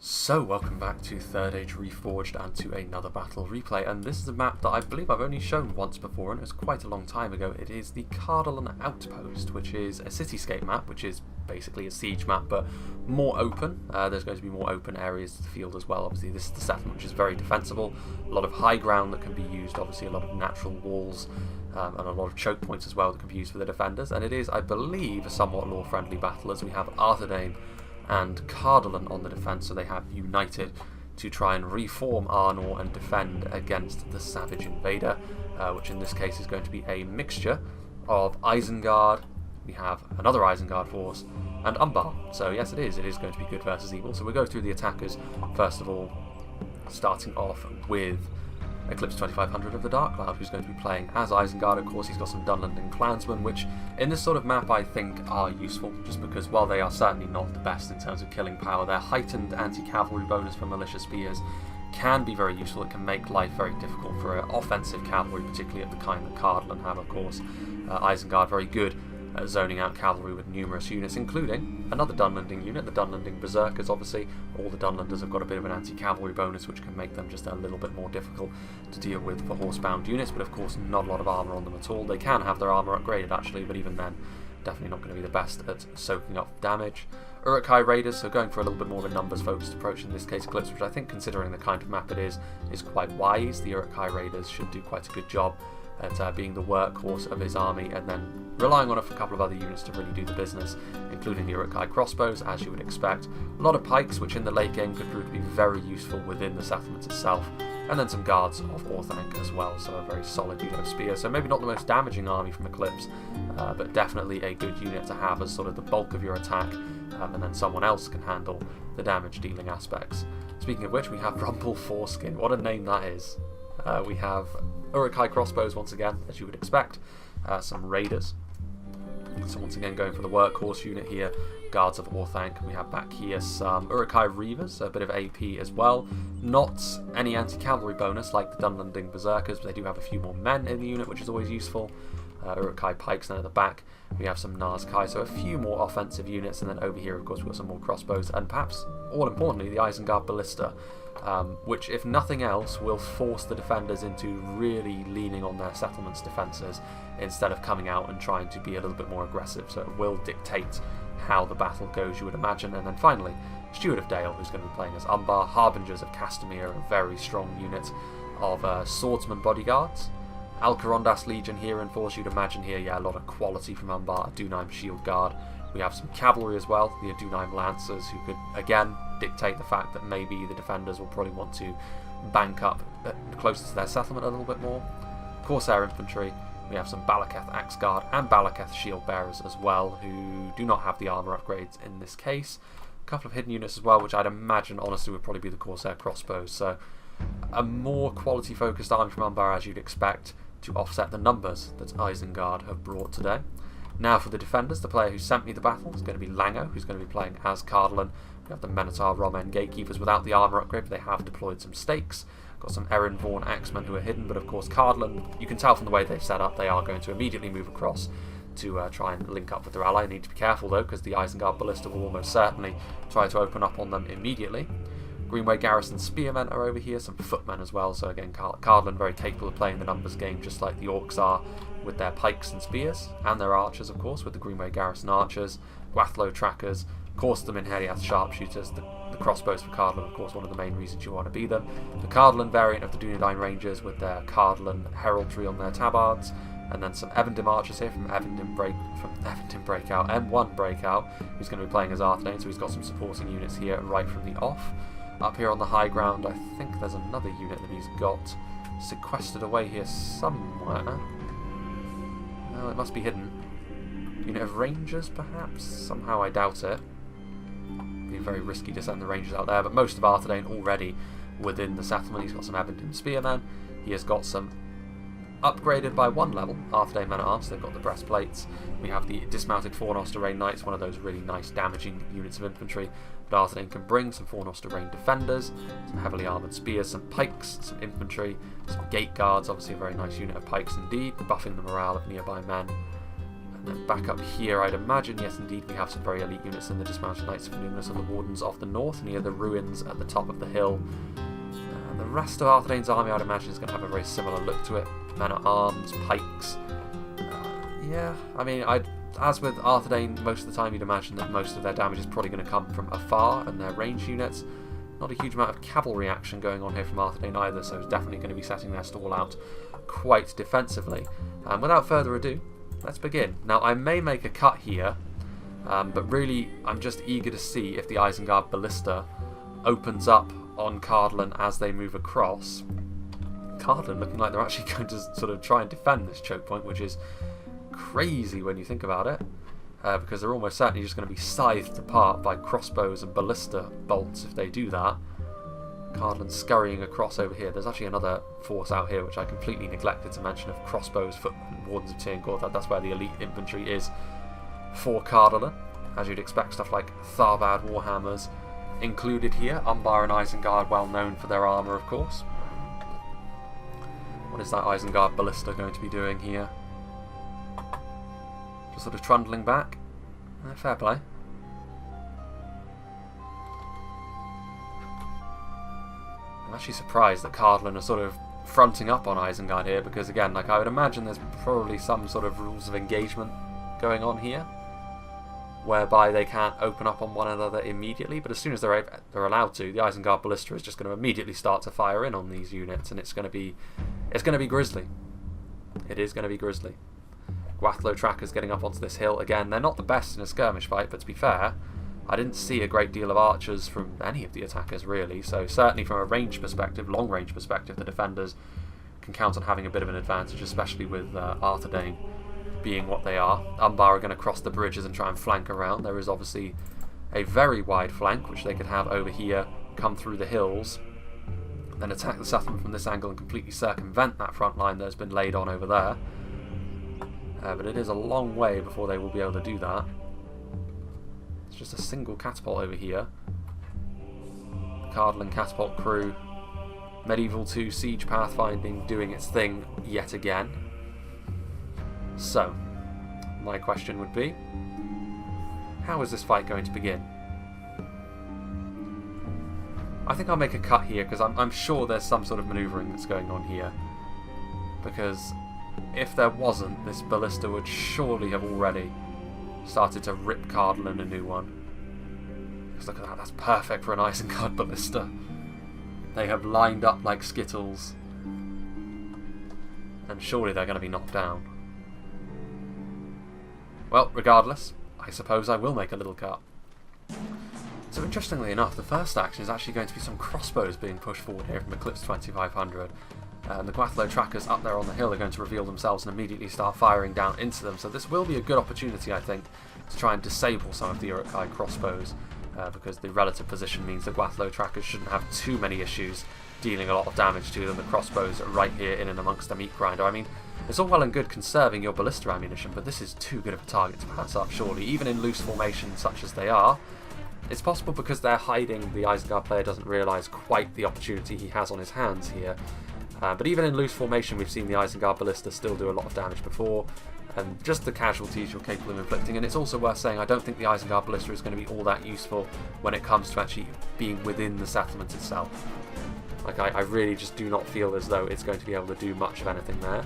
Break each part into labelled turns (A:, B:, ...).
A: So, welcome back to 3rd Age Reforged and to another battle replay, and this is a map that I believe I've only shown once before, and it was quite a long time ago. It is the Cardolan Outpost, which is a cityscape map, which is basically a siege map, but more open. There's going to be more open areas to the field as well. Obviously, this is the settlement, which is very defensible. A lot of high ground that can be used, obviously a lot of natural walls, and a lot of choke points as well that can be used for the defenders. And it is, I believe, a somewhat lore-friendly battle, as we have Arthedain and Cardolan on the defence, so they have united to try and reform ARNOR and defend against the Savage Invader, which in this case is going to be a mixture of Isengard, we have another Isengard force, and Umbar. So yes, it is going to be good versus evil. So we'll go through the attackers first of all, starting off with Eclipse 2500 of the Dark Cloud, who's going to be playing as Isengard. Of course, he's got some Dunlending clansmen, which in this sort of map I think are useful, just because while they are certainly not the best in terms of killing power, their heightened anti-cavalry bonus for militia spears can be very useful. It can make life very difficult for offensive cavalry, particularly of the kind that Cardolan have, of course. Isengard very good at zoning out cavalry with numerous units, including another Dunlending unit, the Dunlending Berserkers. Obviously, all the Dunlenders have got a bit of an anti-cavalry bonus, which can make them just a little bit more difficult to deal with for horsebound units, but of course not a lot of armour on them at all. They can have their armour upgraded actually, but even then, definitely not going to be the best at soaking up damage. Uruk-hai Raiders, so going for a little bit more of a numbers-focused approach, in this case Eclipse, which I think, considering the kind of map it is quite wise. The Uruk-hai Raiders should do quite a good job at being the workhorse of his army, and then relying on a couple of other units to really do the business, including the Uruk-hai crossbows, as you would expect. A lot of pikes, which in the late game could prove to be very useful within the settlement itself, and then some guards of Orthanc as well, so a very solid spear. So maybe not the most damaging army from Eclipse, but definitely a good unit to have as sort of the bulk of your attack, and then someone else can handle the damage dealing aspects. Speaking of which, we have Rumble Foreskin. What a name that is. We have Uruk-hai crossbows once again, as you would expect, some raiders. So once again going for the workhorse unit here, guards of Orthanc. We have back here some Uruk-hai Reavers, a bit of AP as well. Not any anti-cavalry bonus like the Dunlending Berserkers, but they do have a few more men in the unit, which is always useful. Uruk-hai pikes then at the back. We have some Naz-kai, so a few more offensive units, and then over here of course we've got some more crossbows, and perhaps all importantly the Isengard Ballista, which if nothing else will force the defenders into really leaning on their settlement's defences instead of coming out and trying to be a little bit more aggressive. So it will dictate how the battle goes, you would imagine. And then finally, Steward of Dale, who's going to be playing as Umbar. Harbingers of Castamere, a very strong unit of swordsman bodyguards. Alcarondas Legion here in force, you'd imagine here, yeah, a lot of quality from Umbar. A Dunaim Shield Guard. We have some cavalry as well, the Dunaim Lancers, who could, again, dictate the fact that maybe the defenders will probably want to bank up closer to their settlement a little bit more. Corsair Infantry, we have some Balaketh Axe Guard and Balaketh Shield Bearers as well, who do not have the armour upgrades in this case. A couple of hidden units as well, which I'd imagine, honestly, would probably be the Corsair Crossbows. So a more quality-focused army from Umbar, as you'd expect, to offset the numbers that Isengard have brought today. Now for the defenders, the player who sent me the battle is going to be Lango, who's going to be playing as Cardolan. We have the Minotaur Roman Gatekeepers without the armour upgrade, but they have deployed some stakes. Got some Erin Vaughan Axemen who are hidden, but of course Cardolan, you can tell from the way they've set up, they are going to immediately move across to try and link up with their ally. Need to be careful though, because the Isengard Ballista will almost certainly try to open up on them immediately. Greenway Garrison Spearmen are over here, some footmen as well, so again Cardolan very capable of playing the numbers game just like the Orcs are, with their pikes and spears, and their archers of course, with the Greenway Garrison archers, Gwathlo trackers, of course the Minhiriath sharpshooters, the crossbows for Cardolan, of course one of the main reasons you want to be them, the Cardolan variant of the Dunedain Rangers with their Cardolan heraldry on their tabards, and then some Evendim archers here from Evendim Breakout, M1 Breakout, who's going to be playing as Arthedain, so he's got some supporting units here right from the off. Up here on the high ground, I think there's another unit that he's got sequestered away here somewhere. Well, it must be hidden. Unit of Rangers, perhaps? Somehow I doubt it. Be very risky to send the Rangers out there, but most of Arthedain already within the settlement. He's got some Evendim Spearmen. He has got some upgraded by one level Arthedain Men-at-Arms. They've got the breastplates. We have the dismounted Fornost Rain Knights, one of those really nice damaging units of infantry. But Arthedain can bring some Fornost Rain Defenders, some heavily armoured spears, some pikes, some infantry, some gate guards, obviously a very nice unit of pikes indeed, buffing the morale of nearby men. And then back up here, I'd imagine, yes indeed, we have some very elite units in the Dismounted Knights of Numinous and the Wardens of the North, near the ruins at the top of the hill. And the rest of Arthedain's army, I'd imagine, is going to have a very similar look to it. Men-at-arms, pikes. Yeah, I mean, as with Arthedain, most of the time you'd imagine that most of their damage is probably going to come from afar and their ranged units. Not a huge amount of cavalry action going on here from Arthedain either, so it's definitely going to be setting their stall out quite defensively. Without further ado, let's begin. Now, I may make a cut here, but really I'm just eager to see if the Isengard Ballista opens up on Cardland as they move across. Cardland looking like they're actually going to sort of try and defend this choke point, which is crazy when you think about it, because they're almost certainly just going to be scythed apart by crossbows and ballista bolts if they do that. Cardland scurrying across over here. There's actually another force out here which I completely neglected to mention, of crossbows, footmen, Wardens of Tirngorthad. That's where the elite infantry is for Cardland. As you'd expect, stuff like Tharbad Warhammers included here. Umbar and Isengard well known for their armour, of course. What is that Isengard Ballista going to be doing here? Just sort of trundling back. Fair play. I'm actually surprised that Cardland are sort of fronting up on Isengard here, because again, like, I would imagine there's probably some sort of rules of engagement going on here, whereby they can't open up on one another immediately, but as soon as they're allowed to, the Isengard Ballista is just going to immediately start to fire in on these units, and it's going to be grisly. It is going to be grisly. Gwathlo trackers getting up onto this hill again. They're not the best in a skirmish fight, but to be fair, I didn't see a great deal of archers from any of the attackers really, so certainly from a range perspective, long range perspective, the defenders can count on having a bit of an advantage, especially with Arthedain being what they are. Umbar are going to cross the bridges and try and flank around. There is obviously a very wide flank which they could have over here, come through the hills, then attack the settlement from this angle and completely circumvent that front line that has been laid on over there. But it is a long way before they will be able to do that. It's just a single catapult over here. Cardland catapult crew. Medieval 2 siege pathfinding doing its thing yet again. So, my question would be, how is this fight going to begin? I think I'll make a cut here because I'm sure there's some sort of manoeuvring that's going on here. Because if there wasn't, this ballista would surely have already started to rip Cardland a new one. Because look at that, that's perfect for an Isengard ballista. They have lined up like skittles, and surely they're going to be knocked down. Well, regardless, I suppose I will make a little cut. So interestingly enough, the first action is actually going to be some crossbows being pushed forward here from Eclipse 2500. And the Gwathlo trackers up there on the hill are going to reveal themselves and immediately start firing down into them. So this will be a good opportunity, I think, to try and disable some of the Uruk-hai crossbows, because the relative position means the Gwathlo trackers shouldn't have too many issues dealing a lot of damage to them. The crossbows are right here in and amongst the meat grinder. I mean, it's all well and good conserving your ballista ammunition, but this is too good of a target to pass up, surely, even in loose formation such as they are. It's possible because they're hiding, the Isengard player doesn't realise quite the opportunity he has on his hands here. But even in loose formation, we've seen the Isengard Ballista still do a lot of damage before, and just the casualties you're capable of inflicting. And it's also worth saying, I don't think the Isengard Ballista is going to be all that useful when it comes to actually being within the settlement itself. Like, I really just do not feel as though it's going to be able to do much of anything there.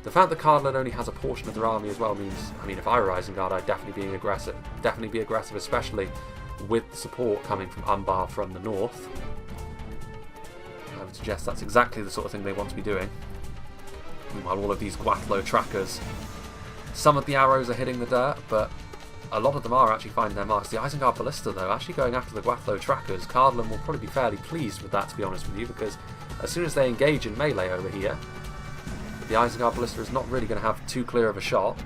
A: The fact that Cardland only has a portion of their army as well means, I mean, if I were Isengard, I'd definitely be aggressive, especially with the support coming from Umbar from the north. I would suggest that's exactly the sort of thing they want to be doing. Meanwhile, all of these Gwathlo trackers, some of the arrows are hitting the dirt, but a lot of them are actually finding their marks. The Isengard Ballista, though, actually going after the Gwathlo trackers. Cardland will probably be fairly pleased with that, to be honest with you, because as soon as they engage in melee over here, the Isengard Ballista is not really going to have too clear of a shot.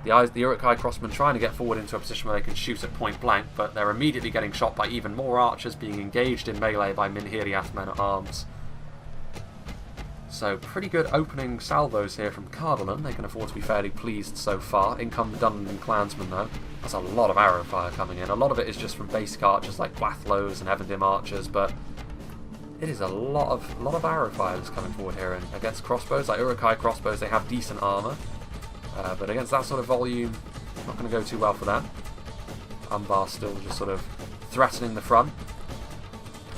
A: The Uruk-hai crossmen trying to get forward into a position where they can shoot at point blank, but they're immediately getting shot by even more archers being engaged in melee by MINHIRIATH men-at-arms. So pretty good opening salvos here from Cardland. They can afford to be fairly pleased so far. In come the Dunman clansmen though. That's a lot of arrow fire coming in. A lot of it is just from basic archers like Gwathlos and Evendim archers, but it is a lot of arrow fire that's coming forward here. And against crossbows, like Uruk-hai crossbows, they have decent armour. But against that sort of volume, Not going to go too well for them. Umbar still just sort of threatening the front.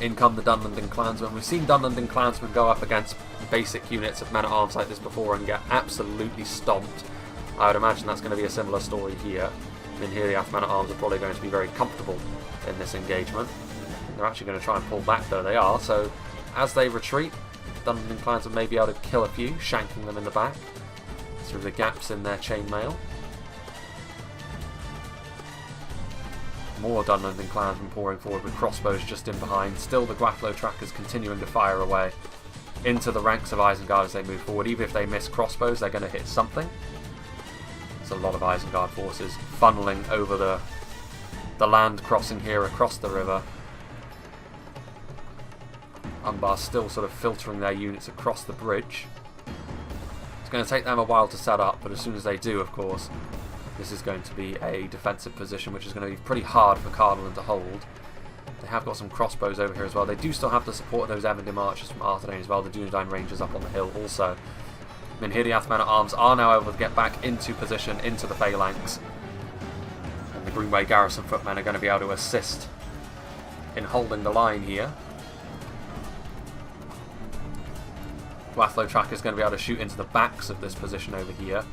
A: In come the Dunlending Clansmen. We've seen Dunlending Clansmen go up against basic units of men-at-arms like this before and get absolutely stomped. I would imagine that's going to be a similar story here. MINHIRIATH men-at-arms are probably going to be very comfortable in this engagement. They're actually going to try and pull back, though they are, so as they retreat, Dunlending Clansmen may be able to kill a few, shanking them in the back through the gaps in their chainmail. More Dunlending Clansmen pouring forward with crossbows just in behind. Still the Gwathlo trackers continuing to fire away into the ranks of Isengard as they move forward. Even if they miss crossbows, they're going to hit something. There's a lot of Isengard forces funneling over the land crossing here across the river. Umbar still sort of filtering their units across the bridge. It's going to take them a while to set up, but as soon as they do, of course, this is going to be a defensive position which is going to be pretty hard for Cardolan to hold. They have got some crossbows over here as well. They do still have the support of those Evendim archers from Arthedain as well. The Dunedain Rangers up on the hill also. MINHIRIATH men-at-arms are now able to get back into position, into the phalanx. And the Greenway Garrison footmen are going to be able to assist in holding the line here. Gwathlo tracker is going to be able to shoot into the backs of this position over here.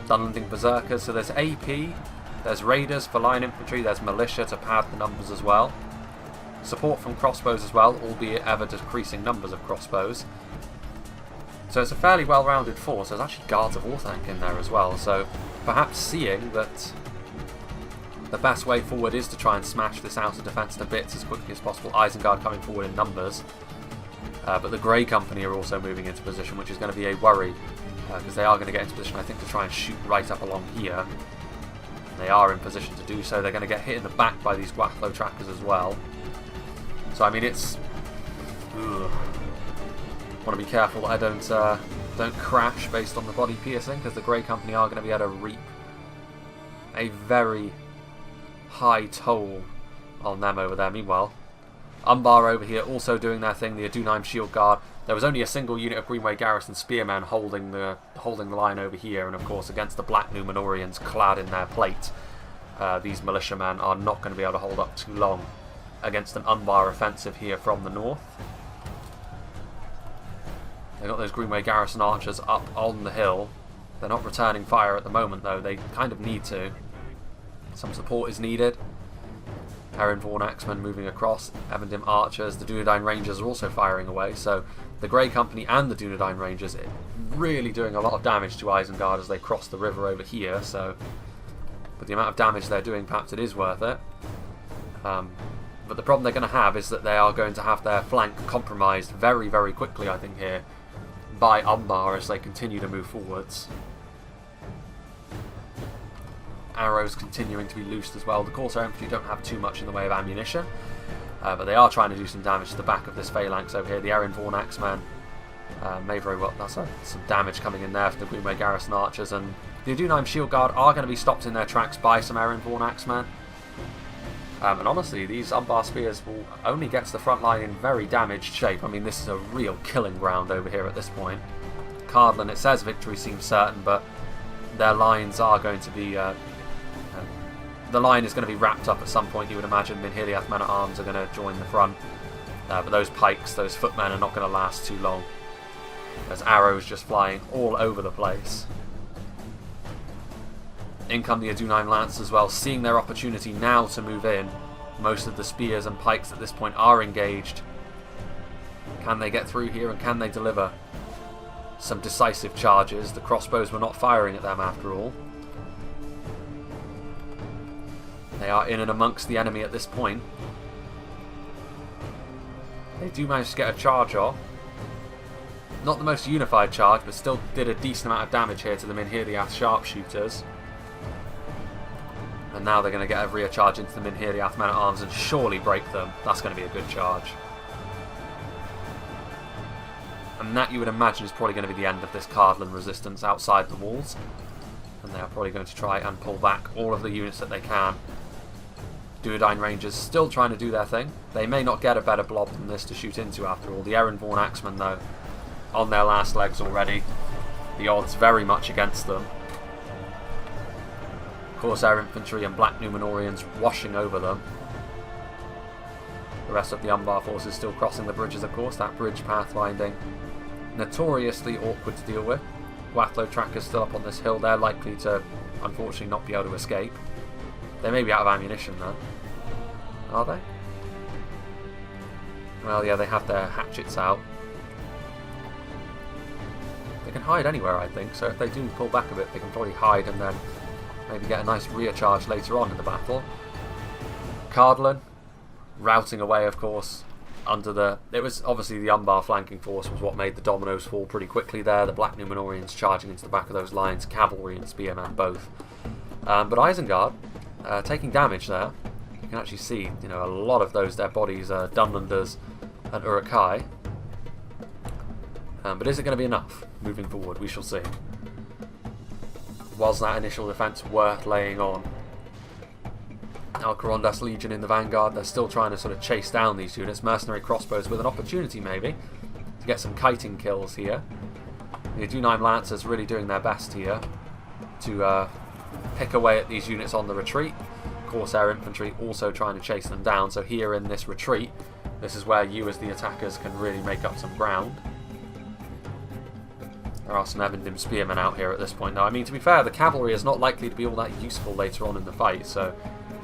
A: Dunlending Berserkers, so there's AP, there's Raiders for line infantry, there's Militia to pad the numbers as well. Support from crossbows as well, albeit ever decreasing numbers of crossbows. So it's a fairly well-rounded force. There's actually Guards of Orthanc in there as well, so perhaps seeing that the best way forward is to try and smash this outer defence to bits as quickly as possible. Isengard coming forward in numbers. But the Grey Company are also moving into position, which is going to be a worry, because they are going to get into position, I think, to try and shoot right up along here. They are in position to do so. They're going to get hit in the back by these Gwathlo trackers as well. So, I mean, it's... want to be careful that I don't crash based on the body piercing, because the Grey Company are going to be able to reap a very high toll on them over there. Meanwhile, Umbar over here also doing their thing, the Adunheim Shield Guard. There was only a single unit of Greenway Garrison Spearmen holding the line over here, and of course against the Black Numenorians clad in their plate, these militiamen are not going to be able to hold up too long against an Umbar offensive here from the north. They've got those Greenway Garrison archers up on the hill. They're not returning fire at the moment though, they kind of need to. Some support is needed. Erin Vaughan Axemen moving across, Evendim archers, the Dunedain Rangers are also firing away, so the Grey Company and the Dunedain Rangers are really doing a lot of damage to Isengard as they cross the river over here, so with the amount of damage they're doing, perhaps it is worth it. But the problem they're going to have is that they are going to have their flank compromised very, very quickly, I think, here by Umbar as they continue to move forwards. Arrows continuing to be loosed as well. The Corsair Infantry don't have too much in the way of ammunition, but they are trying to do some damage to the back of this phalanx over here. The Erin Vaughan Axemen may very well... That's some damage coming in there for the Greenway Garrison archers, and the Adunheim Shield Guard are going to be stopped in their tracks by some Erin Vaughan Axemen. And honestly, these Umbar spears will only get to the front line in very damaged shape. I mean, this is a real killing ground over here at this point. Cardolan, it says victory seems certain, but their lines are going to be... the line is going to be wrapped up at some point, you would imagine. MINHIRIATH men-at-arms are going to join the front. But those pikes, those footmen are not going to last too long. There's arrows just flying all over the place. In come the Adunheim Lance as well, seeing their opportunity now to move in. Most of the spears and pikes at this point are engaged. Can they get through here and can they deliver some decisive charges? The crossbows were not firing at them after all. They are in and amongst the enemy at this point. They do manage to get a charge off. Not the most unified charge, but still did a decent amount of damage here to the MINHIRIATH sharpshooters. And now they're going to get a rear charge into the MINHIRIATH men-at-arms and surely break them. That's going to be a good charge. And that, you would imagine, is probably going to be the end of this Cardolan resistance outside the walls. And they are probably going to try and pull back all of the units that they can. Dunedain Rangers still trying to do their thing. They may not get a better blob than this to shoot into after all. The Erin Vaughan Axemen, though, on their last legs already. The odds very much against them. Corsair infantry and black Numenorians washing over them. The rest of the Umbar forces still crossing the bridges, of course. That bridge pathfinding notoriously awkward to deal with. Gwathlo trackers still up on this hill. They're likely to, unfortunately, not be able to escape. They may be out of ammunition, though. Are they? Well, yeah, they have their hatchets out. They can hide anywhere, I think, so if they do pull back a bit, they can probably hide and then maybe get a nice rear charge later on in the battle. Cardlin routing away, of course, under the... It was obviously the Umbar flanking force was what made the dominoes fall pretty quickly there. The Black Numenorians charging into the back of those lines, cavalry and spearmen both. But Isengard taking damage there. You can actually see, you know, a lot of those dead bodies are Dunlanders and Uruk-hai. But is it going to be enough moving forward? We shall see. Was that initial defence worth laying on? Alcarondas Legion in the vanguard. They're still trying to sort of chase down these units. Mercenary crossbows with an opportunity maybe to get some kiting kills here. The Dunheim Lancers really doing their best here to pick away at these units on the retreat. Corsair infantry also trying to chase them down. So here in this retreat, this is where you as the attackers can really make up some ground. There are some Evendim spearmen out here at this point. Now, I mean, to be fair, the cavalry is not likely to be all that useful later on in the fight, so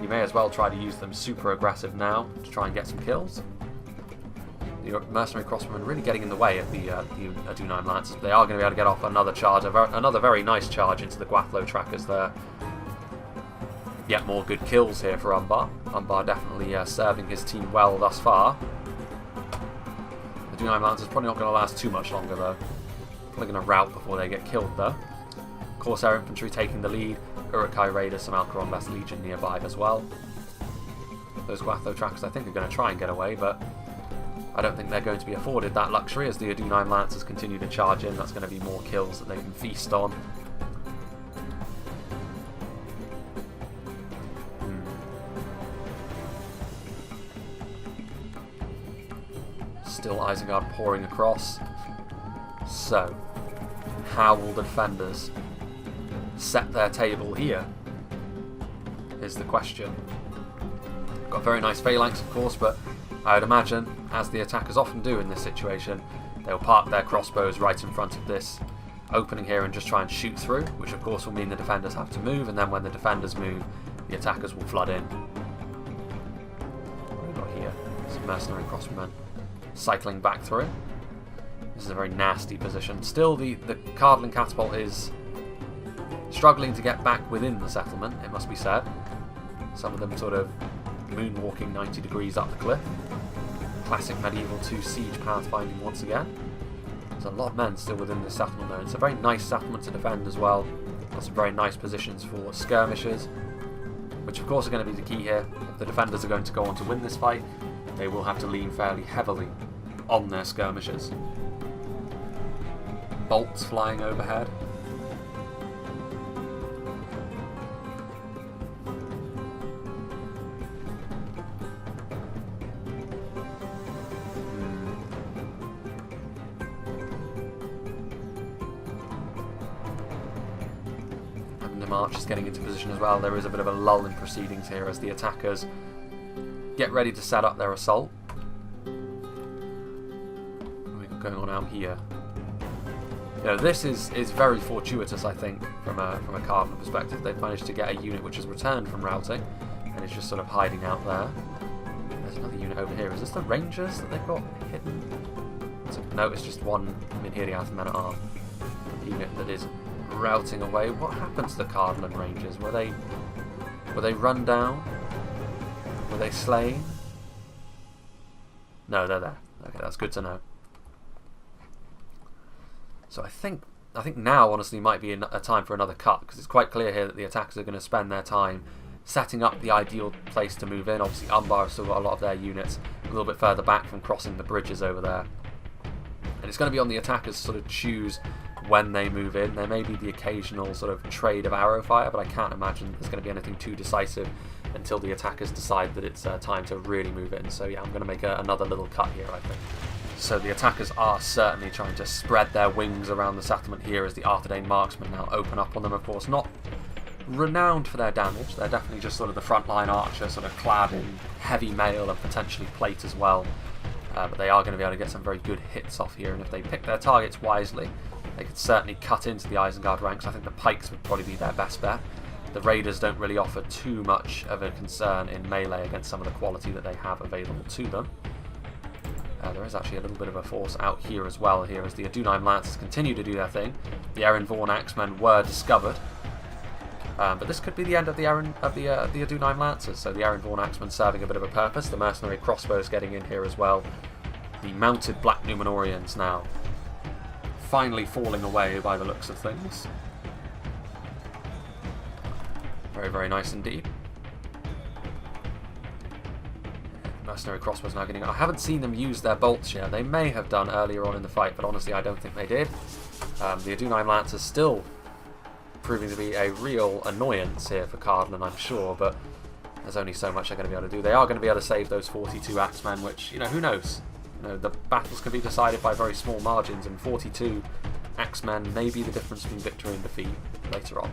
A: you may as well try to use them super aggressive now to try and get some kills. The mercenary crossbowmen really getting in the way of the Dunheim Lancers. They are going to be able to get off another charge, another very nice charge into the Gwathlo trackers there. Get more good kills here for Umbar. Umbar definitely serving his team well thus far. The Dunheim Lancers probably not going to last too much longer though. Probably going to rout before they get killed though. Corsair infantry taking the lead. Uruk-hai raiders, some Alcarondas Legion nearby as well. Those Gwathlo trackers I think are going to try and get away, but I don't think they're going to be afforded that luxury as the Dunheim Lancers continue to charge in. That's going to be more kills that they can feast on. Still Isengard pouring across. So, how will the defenders set their table here? Is the question. Got very nice phalanx, of course, but I would imagine, as the attackers often do in this situation, they'll park their crossbows right in front of this opening here and just try and shoot through, which of course will mean the defenders have to move, and then when the defenders move, the attackers will flood in. What have we got here? Some mercenary crossbowmen cycling back through. This is a very nasty position. Still, the Cardlin catapult is struggling to get back within the settlement, it must be said. Some of them sort of moonwalking 90 degrees up the cliff. Classic medieval 2 siege pathfinding once again. There's a lot of men still within this settlement though. It's a very nice settlement to defend as well. Got some very nice positions for skirmishes, which of course are going to be the key here. If the defenders are going to go on to win this fight, they will have to lean fairly heavily on their skirmishes. Bolts flying overhead. And the march is getting into position as well. There is a bit of a lull in proceedings here as the attackers get ready to set up their assault. What have we got going on out here? You know, this is very fortuitous, I think, from a Cardinal perspective. They've managed to get a unit which has returned from routing and is just sort of hiding out there. There's another unit over here. Is this the Rangers that they've got hidden? No, it's just one MINHIRIATH men-at-arms unit that is routing away. What happened to the Cardinal Rangers? Were they run down? Were they slain? No, they're there. Okay, that's good to know. So I think now, honestly, might be a time for another cut, because it's quite clear here that the attackers are going to spend their time setting up the ideal place to move in. Obviously, Umbar have still got a lot of their units a little bit further back from crossing the bridges over there. And it's going to be on the attackers to sort of choose when they move in. There may be the occasional sort of trade of arrow fire, but I can't imagine there's going to be anything too decisive until the attackers decide that it's time to really move in. So yeah, I'm going to make another little cut here, I think. So the attackers are certainly trying to spread their wings around the settlement here as the Arthedain marksmen now open up on them. Of course, not renowned for their damage. They're definitely just sort of the frontline archer, sort of clad in heavy mail and potentially plate as well. But they are going to be able to get some very good hits off here, and if they pick their targets wisely, they could certainly cut into the Isengard ranks. I think the pikes would probably be their best bet. The raiders don't really offer too much of a concern in melee against some of the quality that they have available to them. There is actually a little bit of a force out here as well, here as the Adunheim Lancers continue to do their thing. The Erin Vaughan Axemen were discovered, but this could be the end of the Adunheim Lancers, so the Erin Vaughan Axemen serving a bit of a purpose. The mercenary crossbows getting in here as well. The mounted Black Numenorians now finally falling away by the looks of things. Very, very nice indeed. Mercenary crossbows now getting... I haven't seen them use their bolts yet. They may have done earlier on in the fight, but honestly I don't think they did. The Adunheim Lancers still proving to be a real annoyance here for Cardland, I'm sure, but there's only so much they're going to be able to do. They are going to be able to save those 42 Axemen, which, you know, who knows? You know, the battles can be decided by very small margins, and 42 Axemen may be the difference between victory and defeat later on.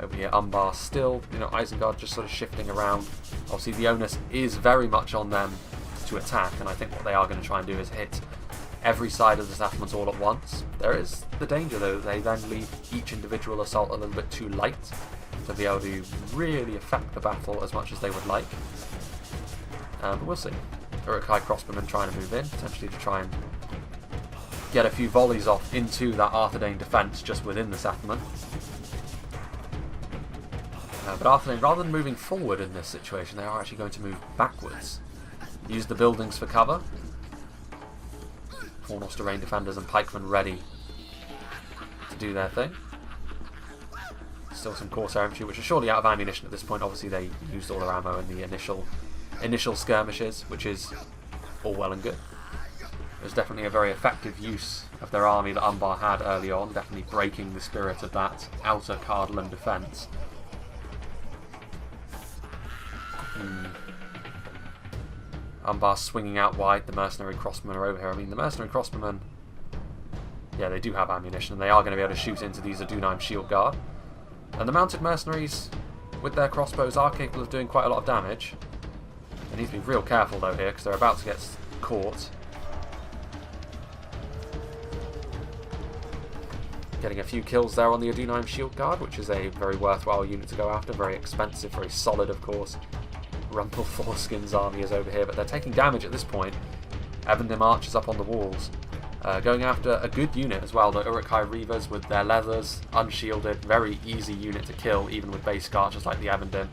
A: Over here, Umbar still, you know, Isengard just sort of shifting around. Obviously, the onus is very much on them to attack, and I think what they are going to try and do is hit every side of the settlements all at once. There is the danger, though, that they then leave each individual assault a little bit too light to be able to really affect the battle as much as they would like. But we'll see. Uruk-hai crossbowmen trying to move in, potentially to try and get a few volleys off into that Arthedain defence just within the settlement. But Arthedain, rather than moving forward in this situation, they are actually going to move backwards. Use the buildings for cover. Fornos terrain defenders and pikemen ready to do their thing. Still some Corsair infantry, which are surely out of ammunition at this point. Obviously they used all their ammo in the initial skirmishes, which is all well and good. It was definitely a very effective use of their army that Umbar had early on, definitely breaking the spirit of that outer Cardland defence. Umbar swinging out wide, the mercenary crossbowmen are over here. I mean, the mercenary crossbowmen, yeah, they do have ammunition, and they are going to be able to shoot into these Adunheim shield guard. And the mounted mercenaries, with their crossbows, are capable of doing quite a lot of damage. They need to be real careful, though, here, because they're about to get caught. Getting a few kills there on the Adunheim shield guard, which is a very worthwhile unit to go after. Very expensive, very solid, of course. Rumple Foreskin's army is over here, but they're taking damage at this point. Evendim archers up on the walls. Going after a good unit as well, the Uruk-hai Reavers with their leathers, unshielded, very easy unit to kill, even with basic archers like the Evendim.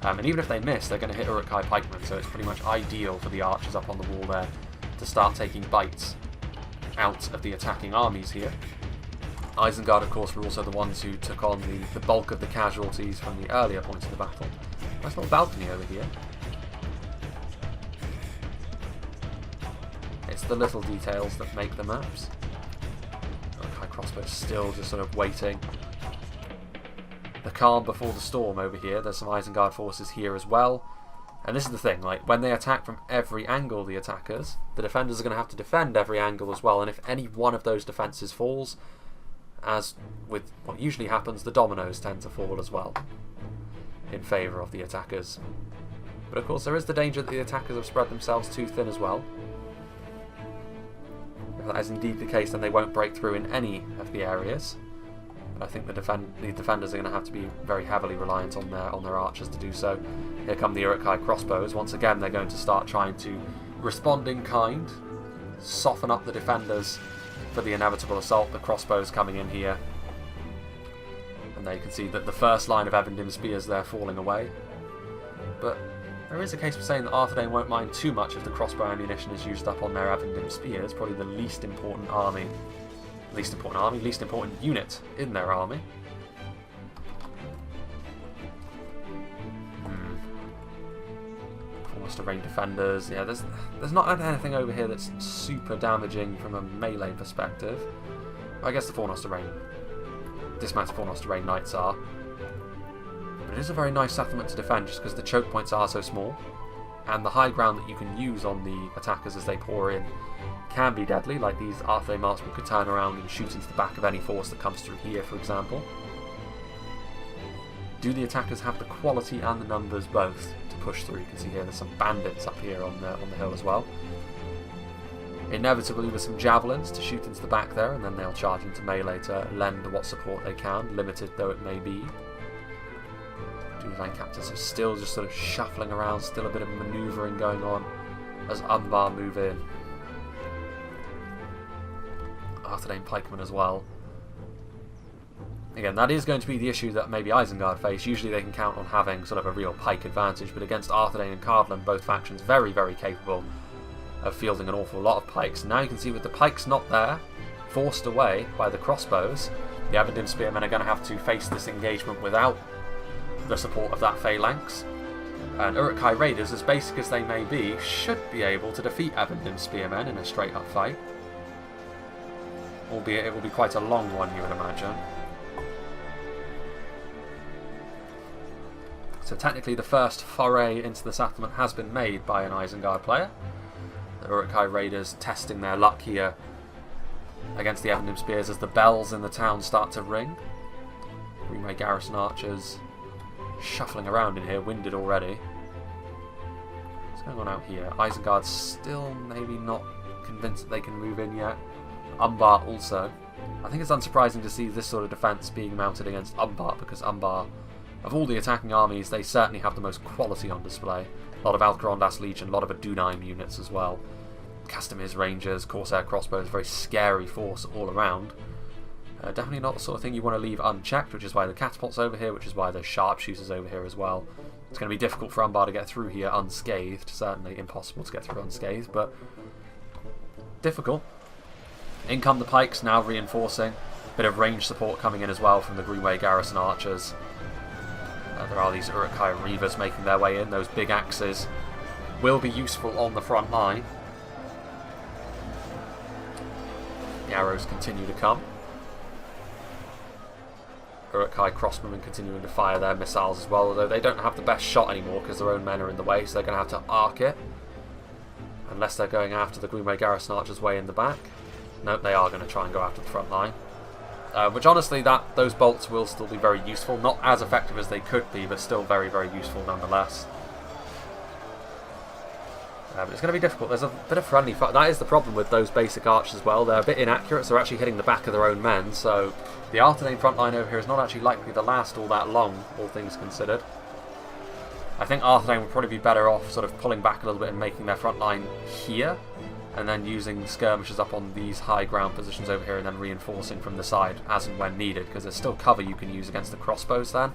A: And even if they miss, they're going to hit Uruk-hai pikemen, so it's pretty much ideal for the archers up on the wall there to start taking bites out of the attacking armies here. Isengard, of course, were also the ones who took on the bulk of the casualties from the earlier points of the battle. Nice little balcony over here. It's the little details that make the maps. Uruk-hai crossbow still just sort of waiting. The calm before the storm over here. There's some Isengard forces here as well. And this is the thing, like, when they attack from every angle, the attackers, the defenders are going to have to defend every angle as well, and if any one of those defences falls, as with what usually happens, the dominoes tend to fall as well in favour of the attackers. But of course there is the danger that the attackers have spread themselves too thin as well. If that is indeed the case, then they won't break through in any of the areas. But I think the defenders are going to have to be very heavily reliant on their archers to do so. Here come the Uruk-hai crossbows. Once again they're going to start trying to respond in kind, soften up the defenders for the inevitable assault. The crossbows coming in here. And there you can see that the first line of Evendim spears there falling away. But there is a case for saying that Arthedain won't mind too much if the crossbow ammunition is used up on their Evendim spears. Probably the least important unit in their army. Forced to rain defenders. Yeah, there's not anything over here that's super damaging from a melee perspective. I guess the Fornos to Rain, dismounted Fornos to Rain knights are. But it is a very nice settlement to defend just because the choke points are so small, and the high ground that you can use on the attackers as they pour in can be deadly, like these Arthedain marksmen could turn around and shoot into the back of any force that comes through here, for example. Do the attackers have the quality and the numbers both to push through? You can see here there's some bandits up here on the hill as well. Inevitably with some javelins to shoot into the back there, and then they'll charge into melee to lend what support they can, limited though it may be. Two line captains are still just sort of shuffling around, still a bit of manoeuvring going on as Umbar move in. Arthedain pikemen as well. Again, that is going to be the issue that maybe Isengard face. Usually they can count on having sort of a real pike advantage, but against Arthedain and Cardland, both factions very, very capable of fielding an awful lot of pikes. Now you can see with the pikes not there, forced away by the crossbows, the Avendim spearmen are going to have to face this engagement without the support of that phalanx. And Uruk-hai raiders, as basic as they may be, should be able to defeat Avendim spearmen in a straight up fight. Albeit it will be quite a long one, you would imagine. So technically the first foray into the settlement has been made by an Isengard player. The Uruk-hai raiders testing their luck here against the Avendim spears as the bells in the town start to ring. Greenway garrison archers shuffling around in here, winded already. What's going on out here? Isengard still maybe not convinced that they can move in yet. Umbar also. I think it's unsurprising to see this sort of defence being mounted against Umbar, because Umbar, of all the attacking armies, they certainly have the most quality on display. A lot of Alcarondas Legion, a lot of Adunaim units as well. Castamir's Rangers, Corsair crossbows, very scary force all around. Definitely not the sort of thing you want to leave unchecked, which is why the catapult's over here, which is why there's sharpshooters over here as well. It's going to be difficult for Umbar to get through here unscathed, certainly impossible to get through unscathed, but difficult. In come the pikes, now reinforcing. Bit of range support coming in as well from the Greenway garrison archers. There are these Uruk-hai reavers making their way in. Those big axes will be useful on the front line. The arrows continue to come. Uruk-hai crossbowmen continuing to fire their missiles as well, although they don't have the best shot anymore because their own men are in the way, so they're going to have to arc it. Unless they're going after the Greenway garrison archers way in the back. Nope, they are going to try and go after the front line. Which honestly, those bolts will still be very useful. Not as effective as they could be, but still very, very useful nonetheless. But it's going to be difficult. There's a bit of friendly fire. That is the problem with those basic archers as well. They're a bit inaccurate, so they're actually hitting the back of their own men. So the Arthedain front line over here is not actually likely to last all that long, all things considered. I think Arthedain would probably be better off sort of pulling back a little bit and making their front line here, and then using skirmishes up on these high ground positions over here and then reinforcing from the side as and when needed, because there's still cover you can use against the crossbows then,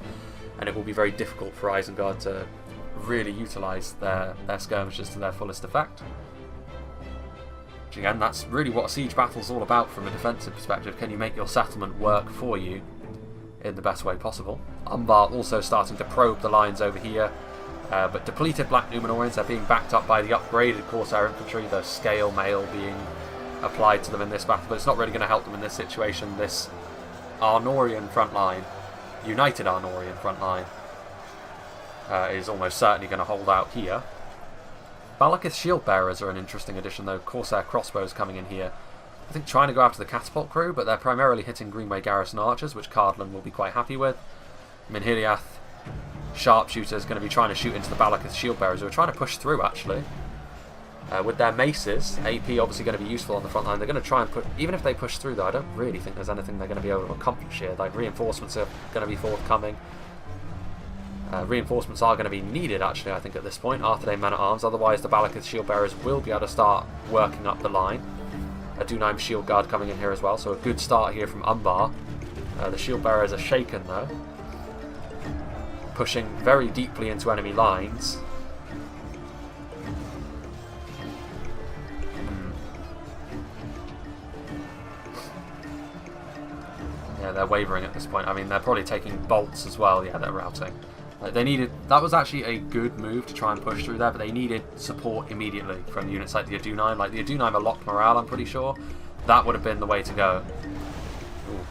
A: and it will be very difficult for Isengard to really utilise their skirmishes to their fullest effect. Which again, that's really what a siege battle is all about from a defensive perspective. Can you make your settlement work for you in the best way possible? Umbar also starting to probe the lines over here. But depleted Black Numenorians are being backed up by the upgraded Corsair infantry, the scale mail being applied to them in this battle, but it's not really going to help them in this situation. This Arnorian front line, united Arnorian front line, is almost certainly going to hold out here. Balakith shield bearers are an interesting addition though, Corsair crossbows coming in here. I think trying to go after the catapult crew, but they're primarily hitting Greenway garrison archers, which Cardland will be quite happy with. MINHIRIATH sharpshooters going to be trying to shoot into the Balakith shield bearers, who are trying to push through actually. With their maces, AP obviously going to be useful on the front line. They're going to try and put, even if they push through though, I don't really think there's anything they're going to be able to accomplish here. Like reinforcements are going to be forthcoming. Reinforcements are going to be needed actually, I think, at this point. Arthedain men at arms, otherwise the Balakith shield bearers will be able to start working up the line. Adunaim shield guard coming in here as well, so a good start here from Umbar. The shield bearers are shaken though, pushing very deeply into enemy lines. Yeah, they're wavering at this point. I mean, they're probably taking bolts as well. Yeah, they're routing. They needed, that was actually a good move to try and push through there, but they needed support immediately from units like the Adunaim. Like the Adunaim are locked morale, I'm pretty sure. That would have been the way to go. Ooh.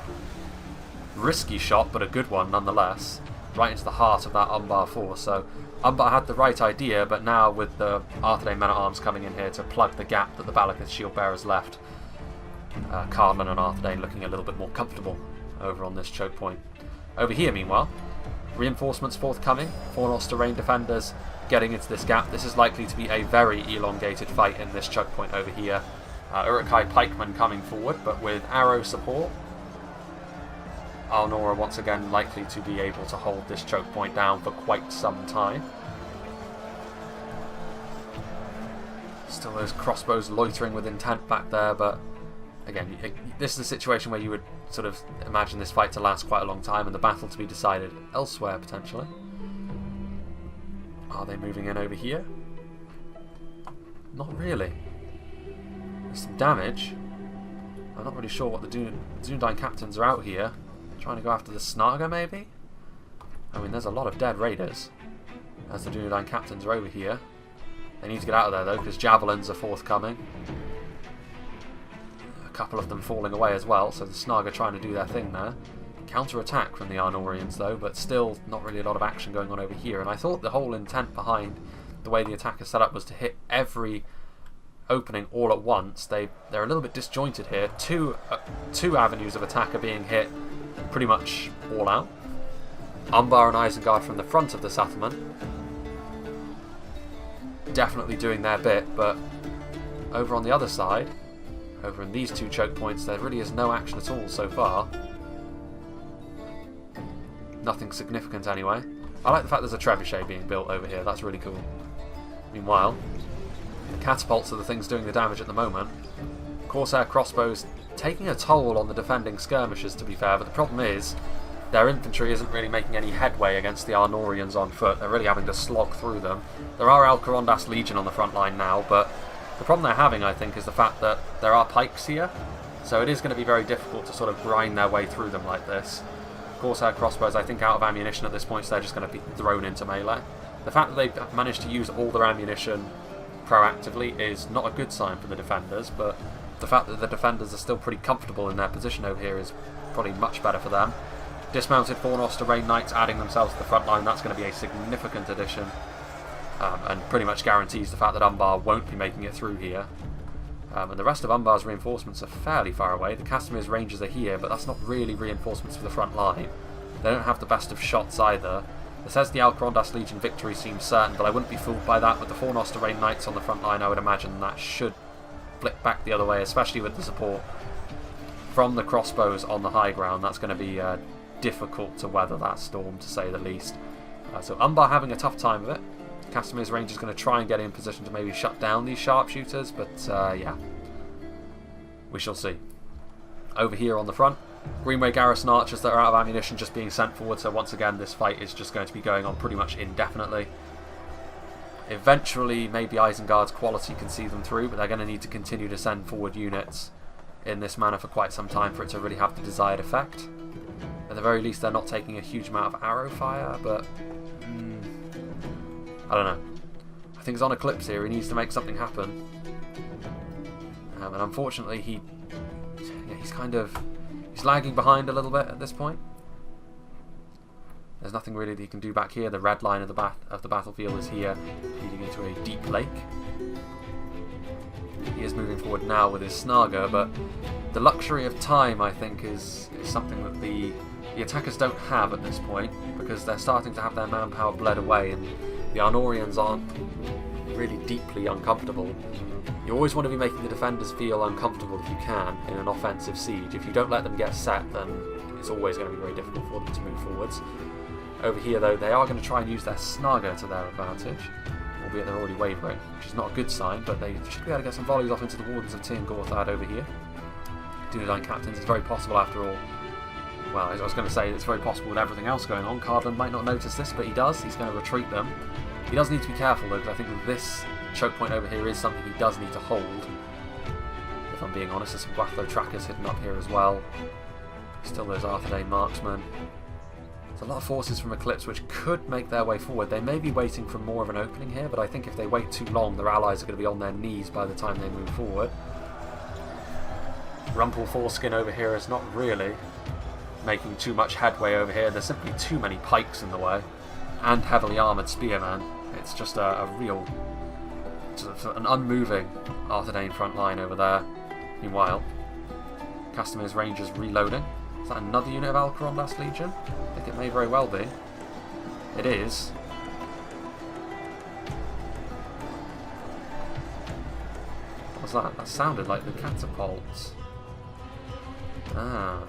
A: Risky shot, but a good one nonetheless. Right into the heart of that Umbar force. So Umbar had the right idea, but now with the Arthedain men-at-arms coming in here to plug the gap that the Balakith shield bearers left, Cardland and Arthedain looking a little bit more comfortable over on this choke point. Over here, meanwhile, Reinforcements forthcoming. 4 Noster defenders getting into this gap. This is likely to be a very elongated fight in this choke point over here. Uruk-hai pikemen coming forward, but with arrow support, ARNOR are once again likely to be able to hold this choke point down for quite some time. Still those crossbows loitering with intent back there, but again, this is a situation where you would sort of imagine this fight to last quite a long time and the battle to be decided elsewhere potentially. Are they moving in over here? Not really. There's some damage. I'm not really sure what the Dunedain captains are out here. Trying to go after the Snaga maybe? I mean, there's a lot of dead raiders as the Dunedain captains are over here. They need to get out of there though, because javelins are forthcoming. A couple of them falling away as well, so the Snaga trying to do their thing there. Counter-attack from the Arnorians though, but still not really a lot of action going on over here. And I thought the whole intent behind the way the attack is set up was to hit every opening all at once. They're a little bit disjointed here. Two avenues of attack are being hit pretty much all out. Umbar and Isengard from the front of the settlement definitely doing their bit, but over on the other side, over in these two choke points, there really is no action at all so far. Nothing significant anyway. I like the fact there's a trebuchet being built over here, that's really cool. Meanwhile, the catapults are the things doing the damage at the moment. Corsair crossbows taking a toll on the defending skirmishes, to be fair, but the problem is their infantry isn't really making any headway against the Arnorians on foot. They're really having to slog through them. There are Alcarondas Legion on the front line now, but the problem they're having, I think, is the fact that there are pikes here, so it is going to be very difficult to sort of grind their way through them like this. Corsair crossbows, I think, out of ammunition at this point, so they're just going to be thrown into melee. The fact that they've managed to use all their ammunition proactively is not a good sign for the defenders, but the fact that the defenders are still pretty comfortable in their position over here is probably much better for them. Dismounted 4 Noster Knights adding themselves to the front line, that's going to be a significant addition, and pretty much guarantees the fact that Umbar won't be making it through here. And the rest of Umbar's reinforcements are fairly far away. The Castamir's Rangers are here, but that's not really reinforcements for the front line. They don't have the best of shots either. It says the Alcarondas Legion victory seems certain, but I wouldn't be fooled by that. With the 4 Noster Knights on the front line, I would imagine that should flip back the other way, especially with the support from the crossbows on the high ground. That's going to be difficult to weather that storm, to say the least. So Umbar having a tough time of it. Castamir's Rangers going to try and get in position to maybe shut down these sharpshooters, but yeah, we shall see. Over here on the front, Greenway Garrison archers that are out of ammunition just being sent forward, so once again this fight is just going to be going on pretty much indefinitely. Eventually maybe Isengard's quality can see them through, but they're going to need to continue to send forward units in this manner for quite some time for it to really have the desired effect. At the very least they're not taking a huge amount of arrow fire, but I don't know. I think he's on Eclipse here, he needs to make something happen. And unfortunately he's lagging behind a little bit at this point. There's nothing really that he can do back here. The red line of the battlefield is here, leading into a deep lake. He is moving forward now with his Snaga, but the luxury of time, I think, is something that the attackers don't have at this point, because they're starting to have their manpower bled away, and the Arnorians aren't really deeply uncomfortable. You always want to be making the defenders feel uncomfortable if you can in an offensive siege. If you don't let them get set, then it's always going to be very difficult for them to move forwards. Over here, though, they are going to try and use their Snaga to their advantage, albeit they're already wavering, which is not a good sign, but they should be able to get some volleys off into the Wardens of Tir Gorthad over here. Dunedain captains, it's very possible after all. Well, as I was going to say, it's very possible with everything else going on. Cardland might not notice this, but he does. He's going to retreat them. He does need to be careful, though, because I think that this choke point over here is something he does need to hold. If I'm being honest, there's some Guathlo trackers hidden up here as well. Still those Arthedain marksmen. There's a lot of forces from Eclipse which could make their way forward. They may be waiting for more of an opening here, but I think if they wait too long, their allies are going to be on their knees by the time they move forward. Rumple Foreskin over here is not really making too much headway over here. There's simply too many pikes in the way, and heavily armoured spearmen. It's just a real, an unmoving Arthedain front line over there. Meanwhile, Castamir's Rangers reloading. Is that another unit of Alcarondas Legion? I think it may very well be. It is. What was that? That sounded like the catapults. Ah.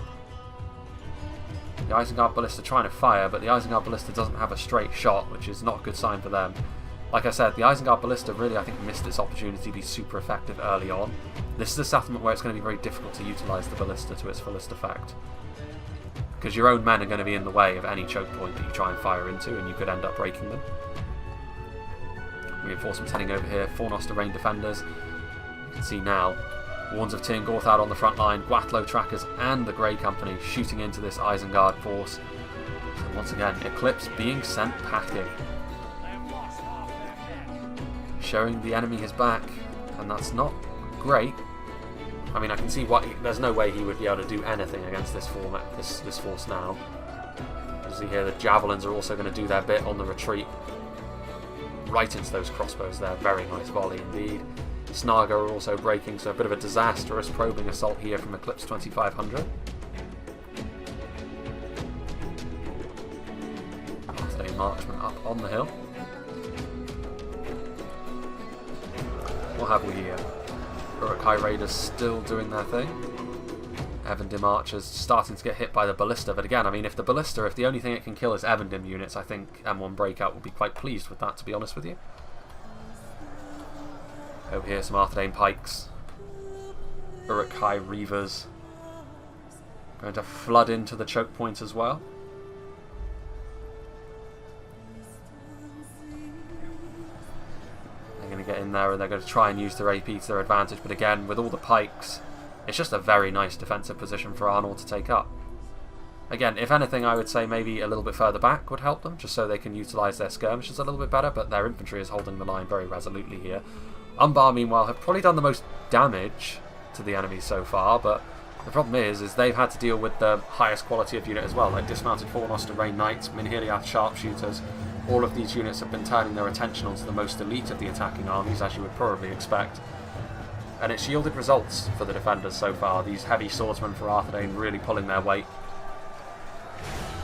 A: The Isengard Ballista trying to fire, but the Isengard Ballista doesn't have a straight shot, which is not a good sign for them. Like I said, the Isengard Ballista really, I think, missed its opportunity to be super effective early on. This is a settlement where it's going to be very difficult to utilise the Ballista to its fullest effect. Because your own men are going to be in the way of any choke point that you try and fire into, and you could end up breaking them. Reinforcements heading over here, Fornoster Rain Defenders. You can see now, Warns of Tir Gorthad on the front line, Gwatlow Trackers and the Grey Company shooting into this Isengard force. So once again, Eclipse being sent packing. Showing the enemy his back, and that's not great. I mean, I can see why. There's no way he would be able to do anything against this force now. You see here, the Javelins are also going to do their bit on the retreat. Right into those crossbows there. Very nice volley indeed. Snaga are also breaking, so a bit of a disastrous probing assault here from Eclipse 2500. Arthday Marchman up on the hill. What have we here? Uruk-hai Raiders still doing their thing. Evandim Archers starting to get hit by the Ballista, but again, I mean, if the only thing it can kill is Evandim units, I think M1 Breakout will be quite pleased with that, to be honest with you. Over here, some Arthedain Pikes. Uruk-hai Reavers. Going to flood into the choke point as well. They're going to get in there and they're going to try and use their AP to their advantage, but again, with all the pikes, it's just a very nice defensive position for ARNOR to take up. Again, if anything, I would say maybe a little bit further back would help them, just so they can utilise their skirmishes a little bit better, but their infantry is holding the line very resolutely here. Umbar, meanwhile, have probably done the most damage to the enemy so far, but the problem is they've had to deal with the highest quality of unit as well, like dismounted Fornoster Rain Knights, MINHIRIATH Sharpshooters. All of these units have been turning their attention onto the most elite of the attacking armies, as you would probably expect. And it's yielded results for the defenders so far. These heavy swordsmen for Arthedain really pulling their weight.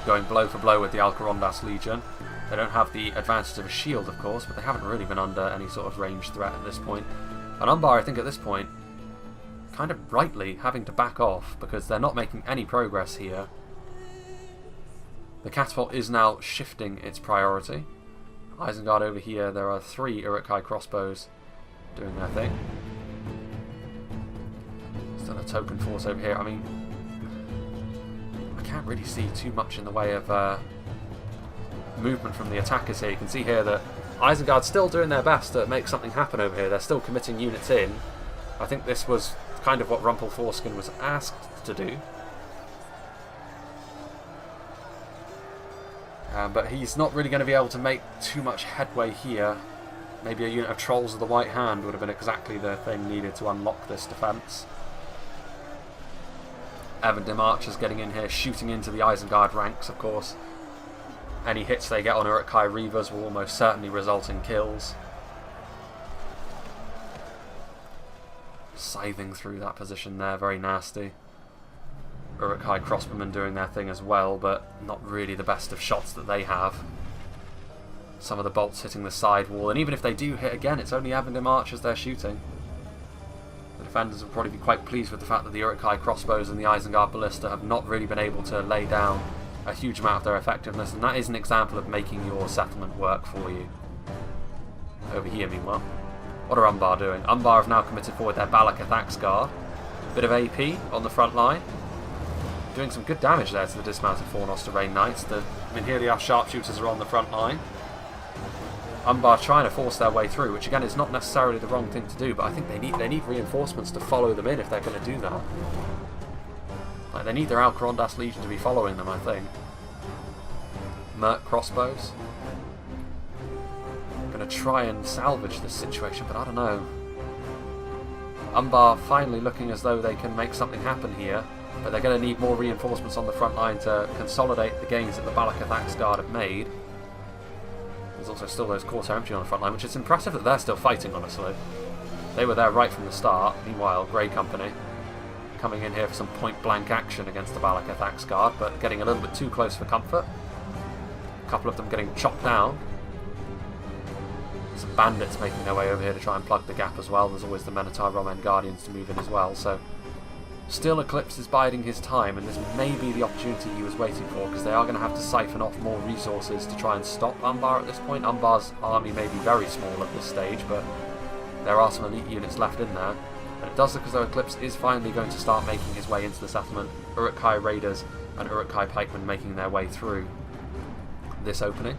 A: Going blow for blow with the Alcarondas Legion. They don't have the advantage of a shield, of course, but they haven't really been under any sort of ranged threat at this point. And Umbar, I think at this point, kind of rightly having to back off because they're not making any progress here. The catapult is now shifting its priority. Isengard over here, there are 3 Uruk-hai crossbows doing their thing. Still a token force over here. I mean, I can't really see too much in the way of movement from the attackers here. You can see here that Isengard's still doing their best to make something happen over here. They're still committing units in. I think this was kind of what Rumpelforsken was asked to do. But he's not really going to be able to make too much headway here. Maybe a unit of Trolls of the White Hand would have been exactly the thing needed to unlock this defence. Evandim Archers getting in here, shooting into the Isengard ranks, of course. Any hits they get on Uruk-hai Reavers will almost certainly result in kills. Scything through that position there, very nasty. Uruk-hai Crossbowmen doing their thing as well, but not really the best of shots that they have. Some of the bolts hitting the side wall, and even if they do hit again, it's only Evandim Archers they're shooting. The defenders will probably be quite pleased with the fact that the Uruk-hai Crossbows and the Isengard Ballista have not really been able to lay down a huge amount of their effectiveness, and that is an example of making your settlement work for you. Over here, meanwhile, what are Umbar doing? Umbar have now committed forward their Balakath Axe Guard. Bit of AP on the front line. Doing some good damage there to the dismounted Fornoster Rain Knights. The MINHIRIATH Sharpshooters are on the front line. Umbar trying to force their way through, which again is not necessarily the wrong thing to do, but I think they need reinforcements to follow them in if they're going to do that. Like, they need their Alcarondas Legion to be following them, I think. Merc crossbows. Going to try and salvage this situation, but I don't know. Umbar finally looking as though they can make something happen here, but they're going to need more reinforcements on the front line to consolidate the gains that the Balakath Axe Guard have made. There's also still those Corsair Infantry on the front line, which is impressive that they're still fighting, honestly. They were there right from the start. Meanwhile, Grey Company coming in here for some point-blank action against the Balakath Axe Guard, but getting a little bit too close for comfort. couple of them getting chopped down. Some bandits making their way over here to try and plug the gap as well. There's always the Minotaur Roman Guardians to move in as well, so still Eclipse is biding his time, and this may be the opportunity he was waiting for, because they are going to have to siphon off more resources to try and stop Umbar at this point. Umbar's army may be very small at this stage, but there are some elite units left in there, and it does look as though Eclipse is finally going to start making his way into the settlement. Uruk-hai Raiders and Uruk-hai Pikemen making their way through this opening.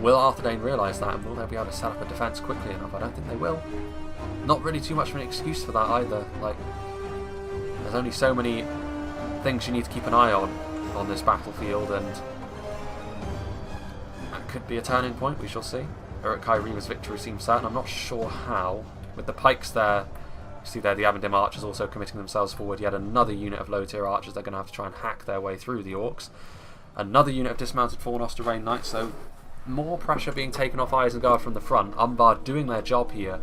A: Will Arthedain realise that, and will they be able to set up a defence quickly enough? I don't think they will. Not really too much of an excuse for that either. Like, there's only so many things you need to keep an eye on this battlefield, and that could be a turning point, we shall see. Uruk-hai Reaver's victory seems certain. I'm not sure how. With the pikes there, you see there the Avendim archers also committing themselves forward. Yet another unit of low tier archers. They're going to have to try and hack their way through the orcs. Another unit of dismounted Fornost Rain Knights, so more pressure being taken off Isengard from the front. Umbar doing their job here,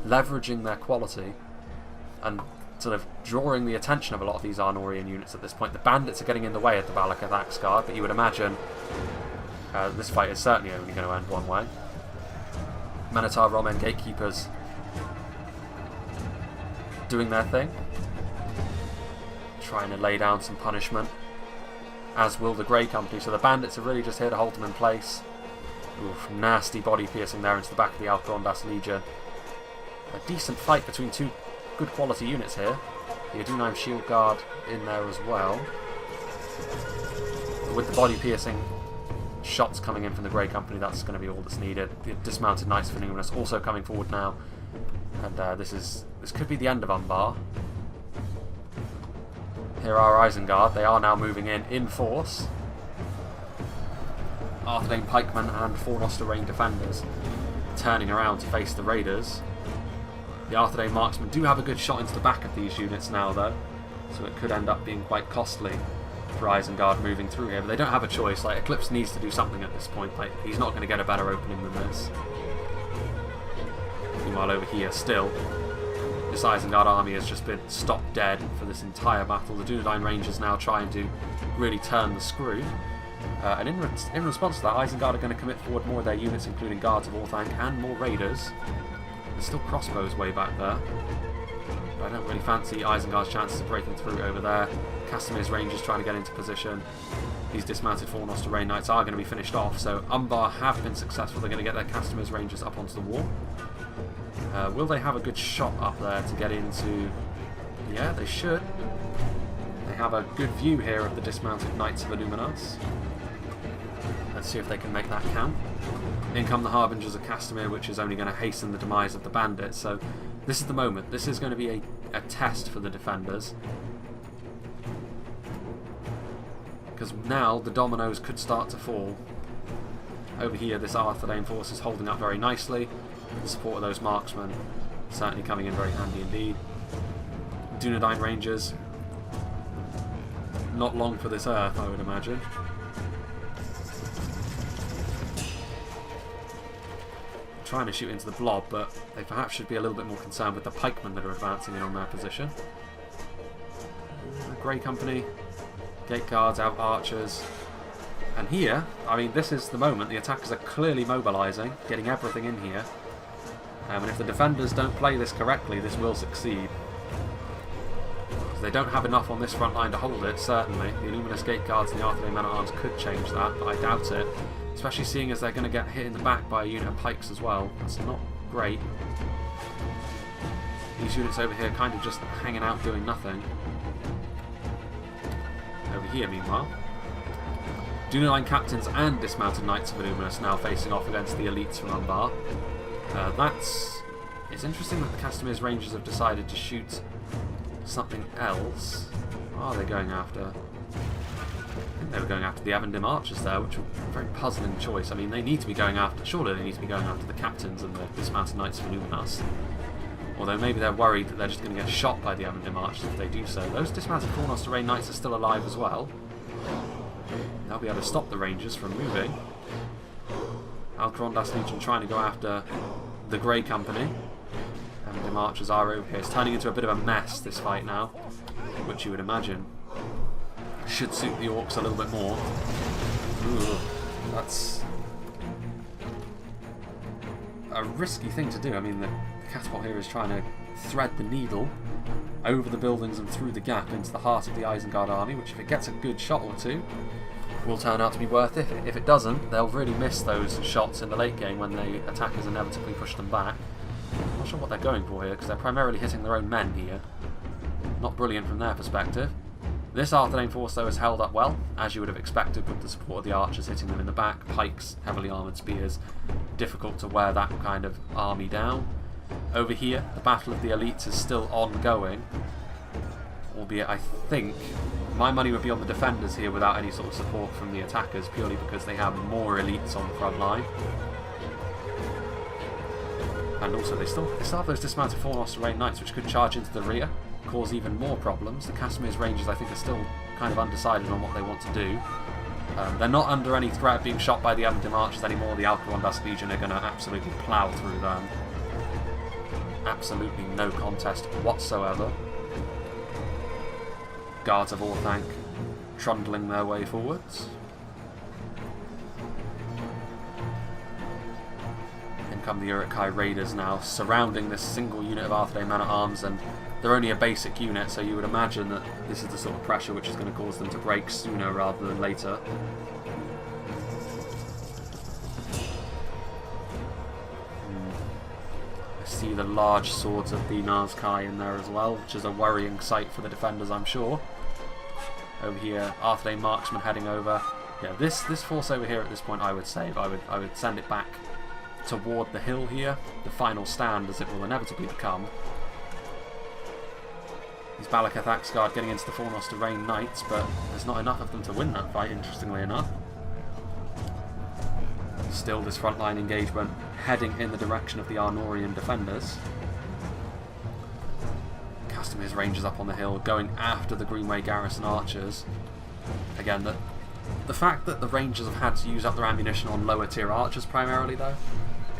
A: leveraging their quality, and sort of drawing the attention of a lot of these Arnorian units at this point. The bandits are getting in the way of the Balakath Axguard, but you would imagine this fight is certainly only going to end one way. Minotaur Roman Gatekeepers doing their thing, trying to lay down some punishment, as will the Grey Company, so the bandits are really just here to hold them in place. Oof, nasty body piercing there into the back of the Alcarondas Legion. A decent fight between two good quality units here. The Adunheim Shield Guard in there as well. But with the body piercing shots coming in from the Grey Company, that's going to be all that's needed. The dismounted Knights of Numinous also coming forward now, and this could be the end of Umbar. Here are Isengard. They are now moving in force. Arthedain Pikemen and Fornost Rain Defenders turning around to face the Raiders. The Arthedain Marksmen do have a good shot into the back of these units now though, so it could end up being quite costly for Isengard moving through here, but they don't have a choice. Like, Eclipse needs to do something at this point. Like, he's not going to get a better opening than this. Meanwhile over here still, this Isengard army has just been stopped dead for this entire battle. The Dunedain Rangers now trying to really turn the screw. And in response to that, Isengard are going to commit forward more of their units, including Guards of Orthanc and more Raiders. There's still crossbows way back there. But I don't really fancy Isengard's chances of breaking through over there. Castamir's Rangers trying to get into position. These dismounted Fornost Rain Knights are going to be finished off, so Umbar have been successful. They're going to get their Castamir's Rangers up onto the wall. Will they have a good shot up there to get into... Yeah, they should. They have a good view here of the dismounted Knights of Illuminas. Let's see if they can make that count. In come the Harbingers of Castamir, which is only going to hasten the demise of the bandits. So this is the moment. This is going to be a test for the defenders. Because now the dominoes could start to fall. Over here, this Arthedain force is holding up very nicely. The support of those marksmen certainly coming in very handy indeed. Dunedain Rangers, not long for this earth, I would imagine. Trying to shoot into the blob, but they perhaps should be a little bit more concerned with the pikemen that are advancing in on their position. The Grey Company, Gate Guards, out archers. And here, I mean, this is the moment. The attackers are clearly mobilising, getting everything in here. And if the defenders don't play this correctly, this will succeed. Because they don't have enough on this front line to hold it, certainly. The Illuminous Gate Guards and the Arthedain Men-at-Arms could change that, but I doubt it. Especially seeing as they're going to get hit in the back by a unit of pikes as well. That's not great. These units over here kind of just hanging out doing nothing. Over here, meanwhile, Dunedain Captains and Dismounted Knights of Illuminous now facing off against the elites from Umbar. It's interesting that the Castamir's Rangers have decided to shoot something else. What are they going after? I think they were going after the Avendim Archers there, which was a very puzzling choice. I mean, they need to be going after... Surely they need to be going after the Captains and the Dismounted Knights of Illuminous. Although maybe they're worried that they're just going to get shot by the Avendim Archers if they do so. Those Dismounted Fornost Rain Knights are still alive as well. They'll be able to stop the Rangers from moving. Alcarondas Legion trying to go after the Grey Company. Avendim Archers are over here. It's turning into a bit of a mess, this fight now, which you would imagine should suit the Orcs a little bit more. Ooh, that's a risky thing to do. I mean, the catapult here is trying to thread the needle over the buildings and through the gap into the heart of the Isengard army, which if it gets a good shot or two will turn out to be worth it. If it doesn't, they'll really miss those shots in the late game when the attackers inevitably push them back. I'm not sure what they're going for here, because they're primarily hitting their own men here. Not brilliant from their perspective. This Arthedain force, though, has held up well, as you would have expected, with the support of the archers hitting them in the back. Pikes, heavily armoured spears, difficult to wear that kind of army down. Over here, the Battle of the Elites is still ongoing, albeit I think my money would be on the defenders here without any sort of support from the attackers, purely because they have more elites on the front line. And also they still have those dismounted Fornost Array Knights, which could charge into the rear, cause even more problems. The Casimir's Rangers, I think, are still kind of undecided on what they want to do. They're not under any threat of being shot by the Evendim Archers anymore. the Alcarondas Legion are going to absolutely plough through them. Absolutely no contest whatsoever. Guards of Orthanc trundling their way forwards. In come the Uruk-hai Raiders now, surrounding this single unit of Arthedain men-at-arms, and they're only a basic unit, so you would imagine that this is the sort of pressure which is going to cause them to break sooner rather than later. I see the large swords of the Nazkai in there as well, which is a worrying sight for the defenders, I'm sure. Over here, Arthedain marksmen heading over. Yeah, this force over here at this point I would save. I would send it back toward the hill here, the final stand as it will inevitably become. These Balaketh Axguard getting into the Fornost Array Knights, but there's not enough of them to win that fight, interestingly enough. Still this frontline engagement heading in the direction of the Arnorian defenders. Castamir's Rangers up on the hill, going after the Greenway Garrison archers. Again, the fact that the Rangers have had to use up their ammunition on lower tier archers primarily, though,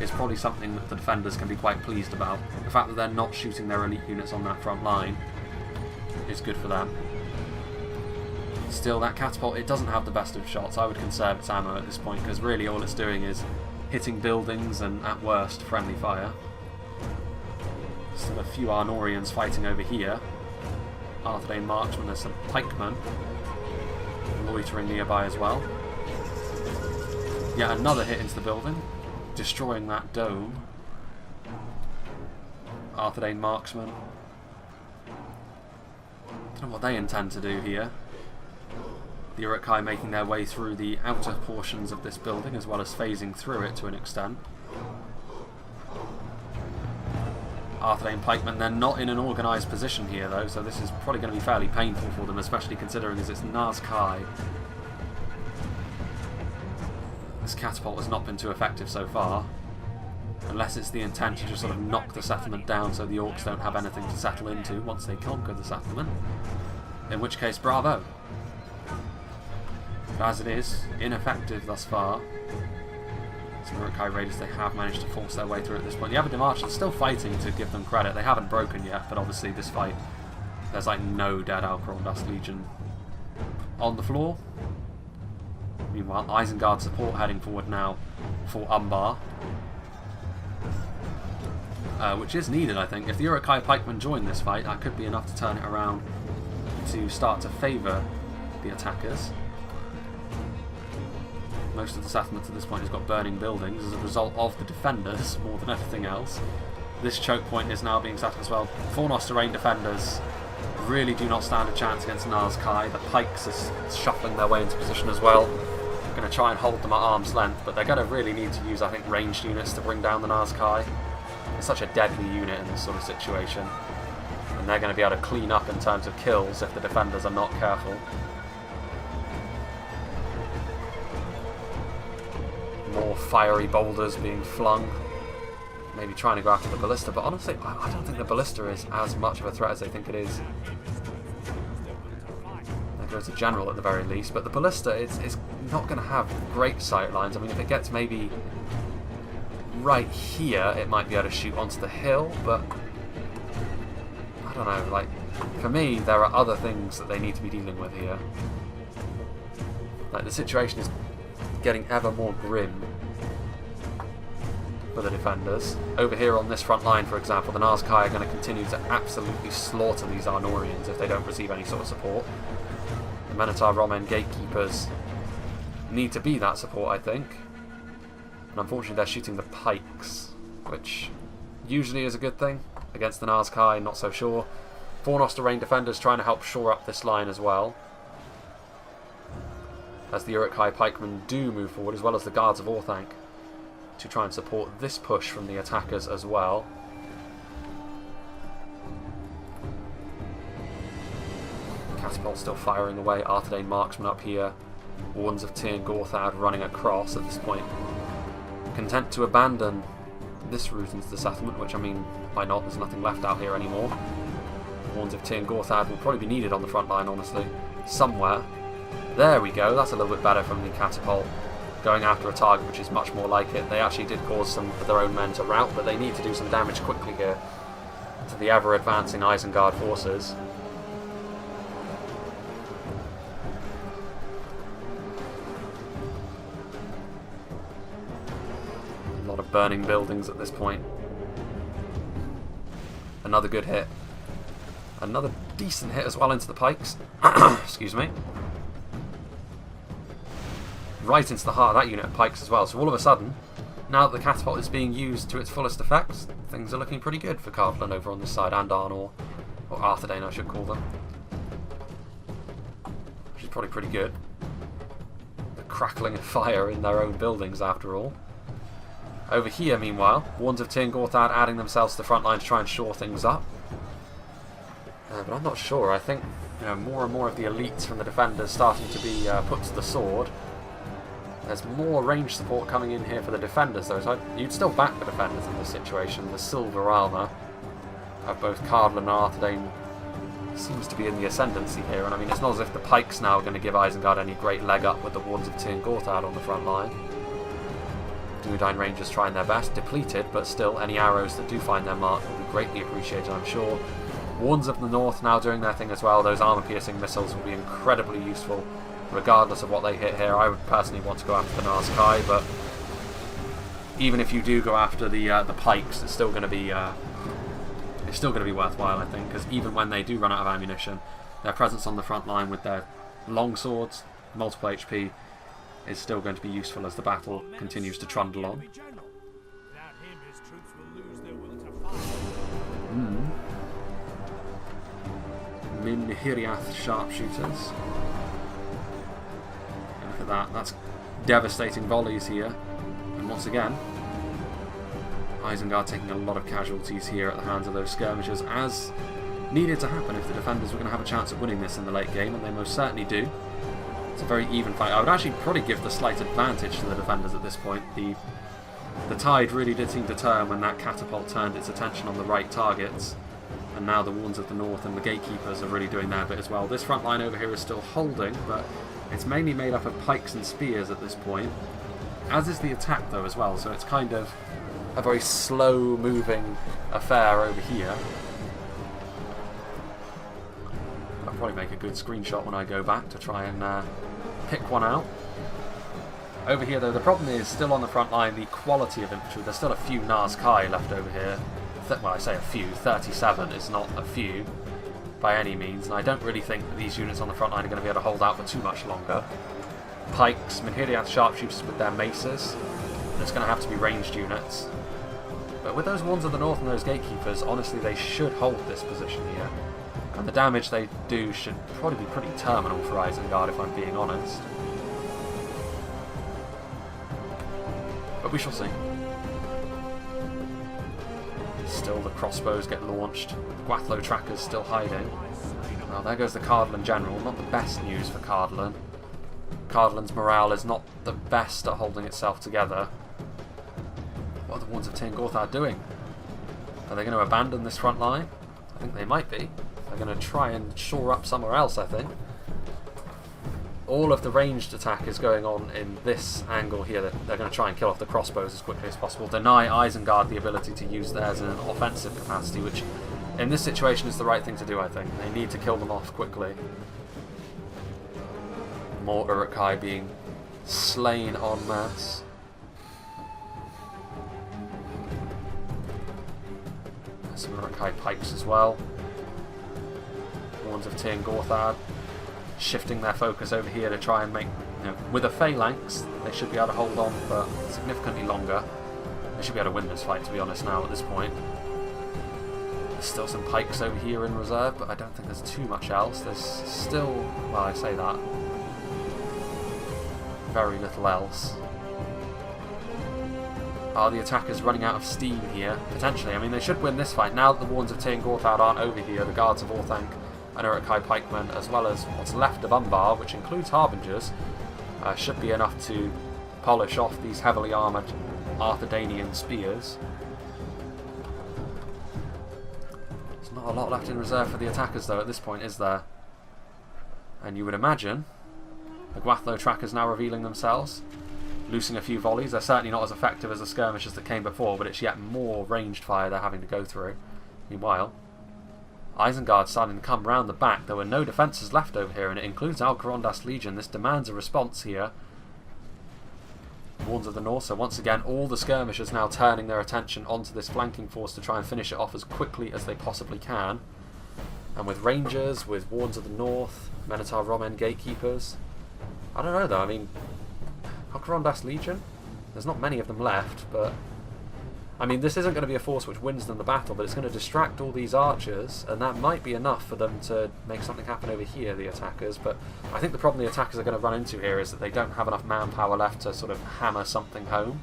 A: is probably something that the defenders can be quite pleased about. The fact that they're not shooting their elite units on that front line is good for them. Still, that catapult, it doesn't have the best of shots. I would conserve its ammo at this point, because really all it's doing is hitting buildings and, at worst, friendly fire. Still a few Arnorians fighting over here. Arthedain marksmen, there's some pikemen loitering nearby as well. Yet another hit into the building, destroying that dome. Arthedain marksmen. Don't know what they intend to do here. The Uruk-hai making their way through the outer portions of this building, as well as phasing through it to an extent. Arthedain pikemen, they're not in an organised position here though, so this is probably going to be fairly painful for them, especially considering as it's Nazkai. This catapult has not been too effective so far, unless it's the intent to just sort of knock the settlement down so the orcs don't have anything to settle into once they conquer the settlement, in which case bravo. But as it is, ineffective thus far. Some Uruk-hai Raiders, they have managed to force their way through at this point. The Evendim Archers are still fighting, to give them credit. They haven't broken yet, but obviously this fight, there's like no dead Alcarondas Legion on the floor. Meanwhile, Isengard support heading forward now for Umbar, which is needed, I think. If the Uruk-hai pikemen join this fight, that could be enough to turn it around to start to favour the attackers. Most of the settlement at this point has got burning buildings as a result of the defenders more than anything else. This choke point is now being set as well. Fornost Array defenders really do not stand a chance against Nazkai. The pikes are shuffling their way into position as well. Going to try and hold them at arm's length, but they're going to really need to use, I think, ranged units to bring down the Nazkai. It's such a deadly unit in this sort of situation, and they're going to be able to clean up in terms of kills if the defenders are not careful. More fiery boulders being flung, maybe trying to go after the ballista, but honestly I don't think the ballista is as much of a threat as they think it is. There goes a general at the very least, but the ballista is not going to have great sight lines. I mean, if it gets maybe right here, it might be able to shoot onto the hill, but I don't know, like, for me there are other things that they need to be dealing with here. Like, the situation is getting ever more grim for the defenders. Over here on this front line, for example, the Nazkai are going to continue to absolutely slaughter these Arnorians if they don't receive any sort of support. The Minotaur Roman gatekeepers need to be that support, I think. And unfortunately they're shooting the pikes, which usually is a good thing. Against the Nazkai, not so sure. Four Nosterrain defenders trying to help shore up this line as well, as the Uruk-hai pikemen do move forward, as well as the guards of Orthanc, to try and support this push from the attackers as well. Catapult still firing away. Arthedain marksman up here. Wardens of Tir Gorthad running across at this point. Content to abandon this route into the settlement, which, I mean, why not? There's nothing left out here anymore. Wardens of Tir Gorthad will probably be needed on the front line, honestly. Somewhere. There we go. That's a little bit better from the catapult. Going after a target which is much more like it. They actually did cause some of their own men to rout, but they need to do some damage quickly here to the ever-advancing Isengard forces. A lot of burning buildings at this point. Another good hit. Another decent hit as well into the pikes. Excuse me. Right into the heart of that unit of pikes as well. So all of a sudden, now that the catapult is being used to its fullest effects, things are looking pretty good for Cardland over on this side, and Arnor, or Arthedain I should call them. Which is probably pretty good. The crackling of fire in their own buildings after all. Over here, meanwhile, Wardens of Tir Gorthad adding themselves to the front line to try and shore things up. But I'm not sure. I think, you know, more and more of the elites from the defenders starting to be put to the sword. There's more range support coming in here for the defenders, though, so you'd still back the defenders in this situation. The silver armour of both Cardland and Arthedain seems to be in the ascendancy here, and I mean, it's not as if the pikes now are going to give Isengard any great leg up with the Wardens of Tir Gorthad on the front line. Dunedain Rangers trying their best, depleted, but still, any arrows that do find their mark will be greatly appreciated, I'm sure. Wardens of the North now doing their thing as well. Those armour-piercing missiles will be incredibly useful, regardless of what they hit here. I would personally want to go after the Nazkai, but even if you do go after the pikes, it's still going to be worthwhile, I think, because even when they do run out of ammunition, their presence on the front line with their long swords, multiple HP, is still going to be useful as the battle continues to trundle on. MINHIRIATH sharpshooters. Look at that, that's devastating volleys here. And once again, Isengard taking a lot of casualties here at the hands of those skirmishes, as needed to happen if the defenders were going to have a chance of winning this in the late game, and they most certainly do. It's a very even fight. I would actually probably give the slight advantage to the defenders at this point. The tide really did seem to turn when that catapult turned its attention on the right targets. And now the Wardens of the North and the Gatekeepers are really doing their bit as well. This front line over here is still holding, but it's mainly made up of pikes and spears at this point. As is the attack, though, as well, so it's kind of a very slow-moving affair over here. I'll probably make a good screenshot when I go back to try and pick one out. Over here, though, the problem is still on the front line, the quality of infantry. There's still a few Nazkai left over here. Well, I say a few, 37 is not a few by any means, and I don't really think that these units on the front line are going to be able to hold out for too much longer. Pikes, MINHIRIATH sharpshooters with their maces, there's going to have to be ranged units. But with those Wardens of the North and those Gatekeepers, honestly, they should hold this position here. And the damage they do should probably be pretty terminal for Isengard, if I'm being honest. But we shall see. Still, the crossbows get launched. The Gwathlo trackers still hiding. Well, there goes the Cardland General. Not the best news for Cardland. Cardland's morale is not the best at holding itself together. What are the Wardens of Tir Gorthad doing? Are they going to abandon this front line? I think they might be. They're going to try and shore up somewhere else, I think. All of the ranged attack is going on in this angle here. They're going to try and kill off the crossbows as quickly as possible. Deny Isengard the ability to use theirs in an offensive capacity, which in this situation is the right thing to do, I think. They need to kill them off quickly. More Uruk-hai being slain en masse. Some Urukai pikes as well. Warns of Tir and Gorthad shifting their focus over here to try and make, with a phalanx, they should be able to hold on for significantly longer. They should be able to win this fight, to be honest, now at this point. There's still some pikes over here in reserve, but I don't think there's too much else. There's still, well, I say that, very little else. Are the attackers running out of steam here? Potentially. I mean, they should win this fight. Now that the Warns of Tir and Gorthad aren't over here, the Guards of Orthanc and Urukai pikemen, as well as what's left of Umbar, which includes Harbingers, should be enough to polish off these heavily armoured Arthurdanian spears. There's not a lot left in reserve for the attackers, though, at this point, is there? And you would imagine the Gwathlo trackers now revealing themselves, loosing a few volleys. They're certainly not as effective as the skirmishes that came before, but it's yet more ranged fire they're having to go through. Meanwhile, Isengard starting to come round the back. There were no defences left over here, and it includes Alcarondas Legion. This demands a response here. Warns of the North, so once again all the skirmishers now turning their attention onto this flanking force to try and finish it off as quickly as they possibly can. And with Rangers, with Warns of the North, Minotaur Romen Gatekeepers, I don't know though, I mean, Alcarondas Legion? There's not many of them left, but I mean, this isn't going to be a force which wins them the battle, but it's going to distract all these archers, and that might be enough for them to make something happen over here, the attackers. But I think the problem the attackers are going to run into here is that they don't have enough manpower left to sort of hammer something home.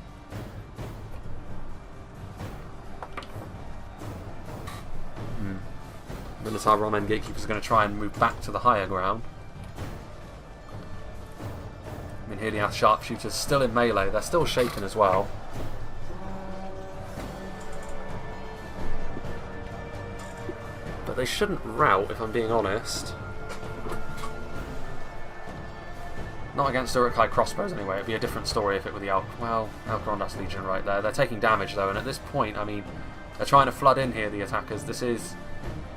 A: Minotaur Romen Gatekeepers are going to try and move back to the higher ground. MINHIRIATH Sharpshooters still in melee, they're still shaken as well. But they shouldn't rout, if I'm being honest. Not against Urukai crossbows anyway. It'd be a different story if it were the Alcarondas Legion right there. They're taking damage though, and at this point, I mean, they're trying to flood in here, the attackers. This is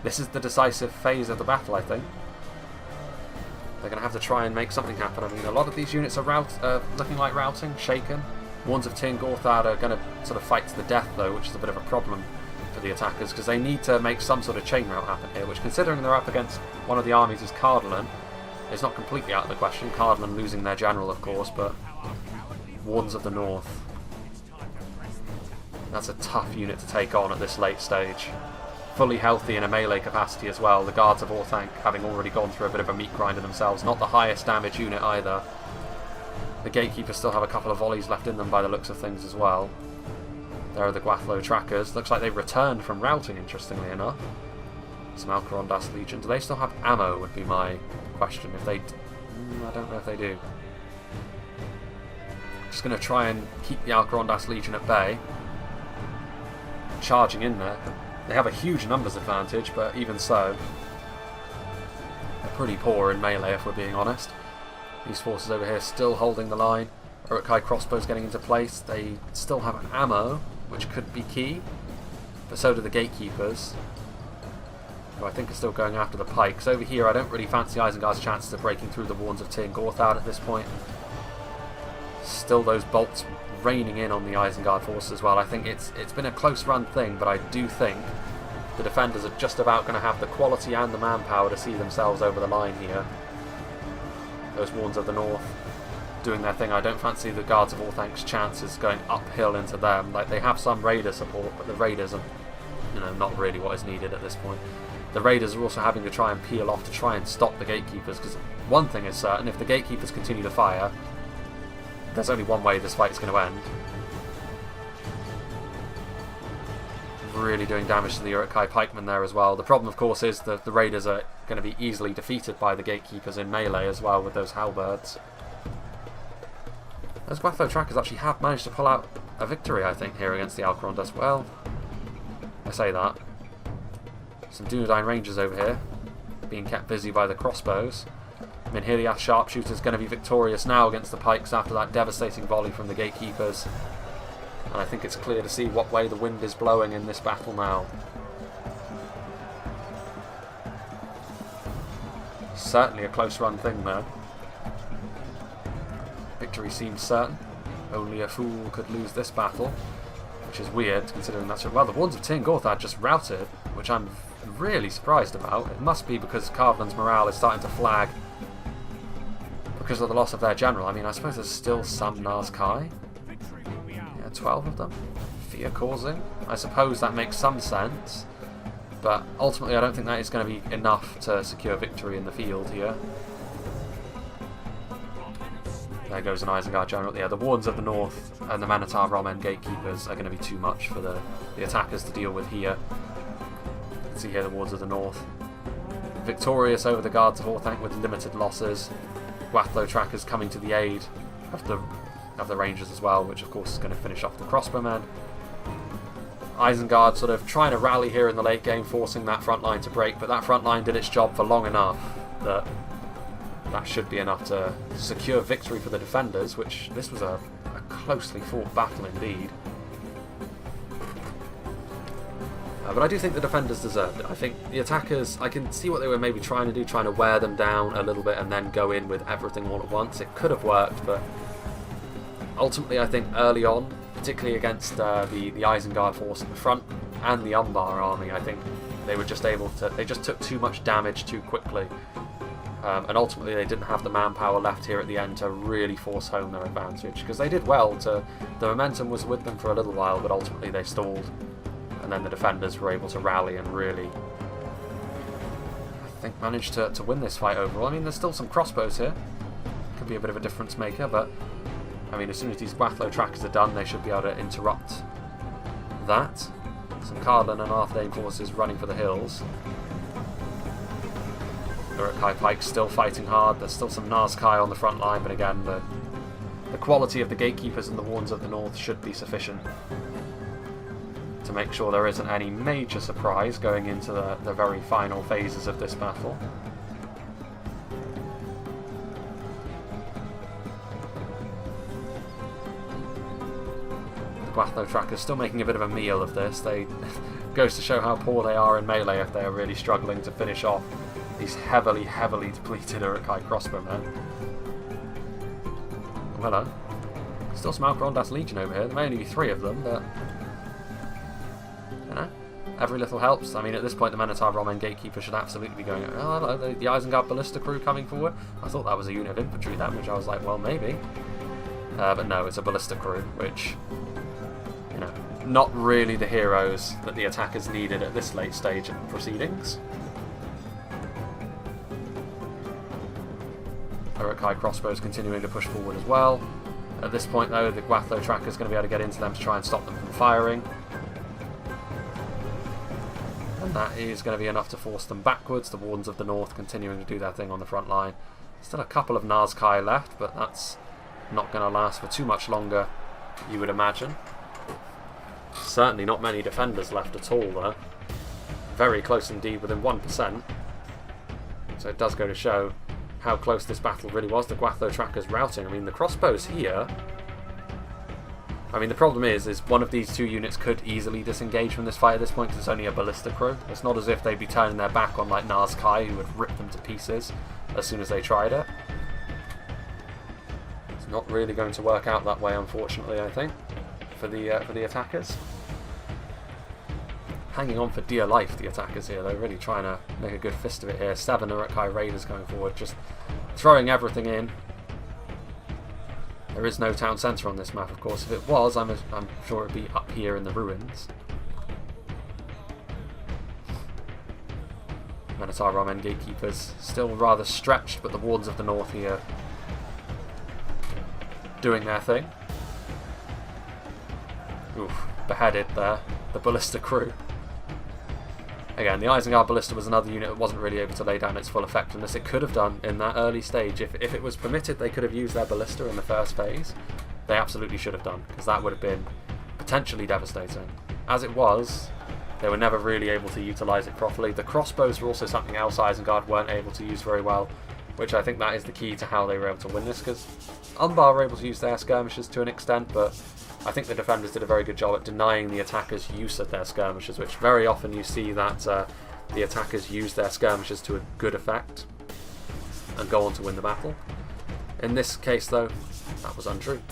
A: the decisive phase of the battle, I think. They're going to have to try and make something happen. I mean, a lot of these units are looking like routing, shaken. Warns of Tir and Gorthad are going to sort of fight to the death though, which is a bit of a problem for the attackers, because they need to make some sort of chain route happen here, which, considering they're up against one of the armies as Cardolan, is not completely out of the question. Cardolan losing their general, of course, but Warns of the North, that's a tough unit to take on at this late stage. Fully healthy in a melee capacity as well. The Guards of Orthanc having already gone through a bit of a meat grinder themselves. Not the highest damage unit either. The Gatekeepers still have a couple of volleys left in them by the looks of things as well. There are the Gwathlo trackers. Looks like they've returned from routing, interestingly enough. Some Alcarondas Legion. Do they still have ammo, would be my question. If they... I don't know if they do. Just going to try and keep the Alcarondas Legion at bay. Charging in there. They have a huge numbers advantage, but even so, they're pretty poor in melee, if we're being honest. These forces over here still holding the line. Urukai crossbows getting into place. They still have ammo, which could be key, but so do the Gatekeepers, who I think are still going after the pikes. Over here, I don't really fancy Isengard's chances of breaking through the Warns of Tir and Gorthad at this point. Still those bolts raining in on the Isengard force as well. I think it's been a close run thing, but I do think the defenders are just about going to have the quality and the manpower to see themselves over the line here. Those Warns of the North doing their thing. I don't fancy the Guards of Orthanc's chances going uphill into them. Like, they have some Raider support, but the Raiders are, not really what is needed at this point. The Raiders are also having to try and peel off to try and stop the Gatekeepers, because one thing is certain, if the Gatekeepers continue to fire, there's only one way this fight is going to end. Really doing damage to the Urukai pikemen there as well. The problem, of course, is that the Raiders are going to be easily defeated by the Gatekeepers in melee as well with those halberds. Those Gwathlo trackers actually have managed to pull out a victory, I think, here against the Alcarondas. Well, I say that. Some Dunedain Rangers over here, being kept busy by the crossbows. MINHIRIATH Sharpshooters going to be victorious now against the pikes after that devastating volley from the Gatekeepers. And I think it's clear to see what way the wind is blowing in this battle now. Certainly a close run thing though. Victory seems certain. Only a fool could lose this battle. which is weird considering that's... Well, the Wards of Tingorthad just routed, which I'm really surprised about. It must be because Carvelan's morale is starting to flag because of the loss of their general. I mean, I suppose there's still some Nazkai. Yeah, 12 of them. Fear causing. I suppose that makes some sense, but ultimately I don't think that is going to be enough to secure victory in the field here. There goes an Isengard general. Yeah, the Wardens of the North and the Manatar Romen gatekeepers are going to be too much for the attackers to deal with here. You can see here the Wardens of the North victorious over the Guards of Orthanc with limited losses. Gwathlo trackers coming to the aid of the Rangers as well, which of course is going to finish off the crossbowmen. Isengard sort of trying to rally here in the late game, forcing that front line to break, but that front line did its job for long enough that that should be enough to secure victory for the defenders, which this was a closely fought battle indeed. But I do think the defenders deserved it. I think the attackers, I can see what they were maybe trying to do, trying to wear them down a little bit and then go in with everything all at once. It could have worked, but ultimately I think early on, particularly against the Isengard force at the front and the Umbar army, I think they were just able to, they just took too much damage too quickly. And ultimately they didn't have the manpower left here at the end to really force home their advantage, because they did well. The momentum was with them for a little while, but ultimately they stalled, and then the defenders were able to rally and really, I think, managed to win this fight overall. I mean, there's still some crossbows here, could be a bit of a difference maker, but I mean, as soon as these Gwathlo trackers are done, they should be able to interrupt that. Some Cardland and Arthdane forces running for the hills. Uruk-hai Pike's still fighting hard. There's still some Nazkai on the front line, but again, the quality of the gatekeepers and the Wardens of the North should be sufficient to make sure there isn't any major surprise going into the very final phases of this battle. The Gwathlo trackers still making a bit of a meal of this. They goes to show how poor they are in melee if they are really struggling to finish off these heavily depleted Uruk-hai crossbowmen. Hello. Still some Alcarondas Legion over here. There may only be 3 of them, but you know, every little helps. I mean, at this point, the Manatar Roman Gatekeeper should absolutely be going, oh, hello, the Isengard Ballista crew coming forward. I thought that was a unit of infantry then, which I was like, well, maybe. But no, it's a Ballista crew, which, you know, not really the heroes that the attackers needed at this late stage of proceedings. Uruk-hai crossbows continuing to push forward as well. At this point, though, the Gwathlo tracker is going to be able to get into them to try and stop them from firing. And that is going to be enough to force them backwards. The Wardens of the North continuing to do their thing on the front line. Still a couple of Nazkai left, but that's not going to last for too much longer, you would imagine. Certainly not many defenders left at all, though. Very close indeed, within 1%. So it does go to show how close this battle really was. The Gwathlo trackers routing. I mean, the crossbows here, I mean, the problem is one of these 2 units could easily disengage from this fight at this point because it's only a ballista crew. It's not as if they'd be turning their back on like Nazkai, who would rip them to pieces as soon as they tried it. It's not really going to work out that way, unfortunately, I think, for the attackers. Hanging on for dear life, the attackers here. They're really trying to make a good fist of it here. 7 Uruk-hai Raiders going forward, just throwing everything in. There is no town centre on this map, of course. If it was, I'm sure it'd be up here in the ruins. Manatar Ramen Gatekeepers still rather stretched, but the Wardens of the North here doing their thing. Oof, beheaded there, the Ballista crew. Again, the Isengard Ballista was another unit that wasn't really able to lay down its full effectiveness. It could have done in that early stage. If it was permitted, they could have used their Ballista in the first phase. They absolutely should have done, because that would have been potentially devastating. As it was, they were never really able to utilise it properly. The crossbows were also something else Isengard weren't able to use very well, which I think that is the key to how they were able to win this, because Umbar were able to use their skirmishes to an extent, but I think the defenders did a very good job at denying the attackers use of their skirmishes, which very often you see that the attackers use their skirmishes to a good effect and go on to win the battle. In this case, though, that was untrue.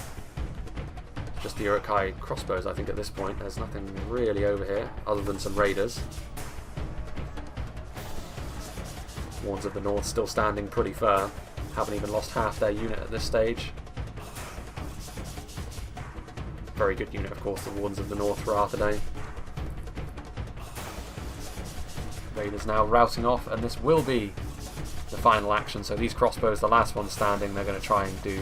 A: just the Urukai crossbows, I think, at this point. There's nothing really over here, other than some raiders. Wardens of the North still standing pretty firm. Haven't even lost half their unit at this stage. Very good unit, of course, the Wardens of the North for Arthedain. Raiders now routing off, and this will be the final action. So these crossbows, the last one standing, they're going to try and do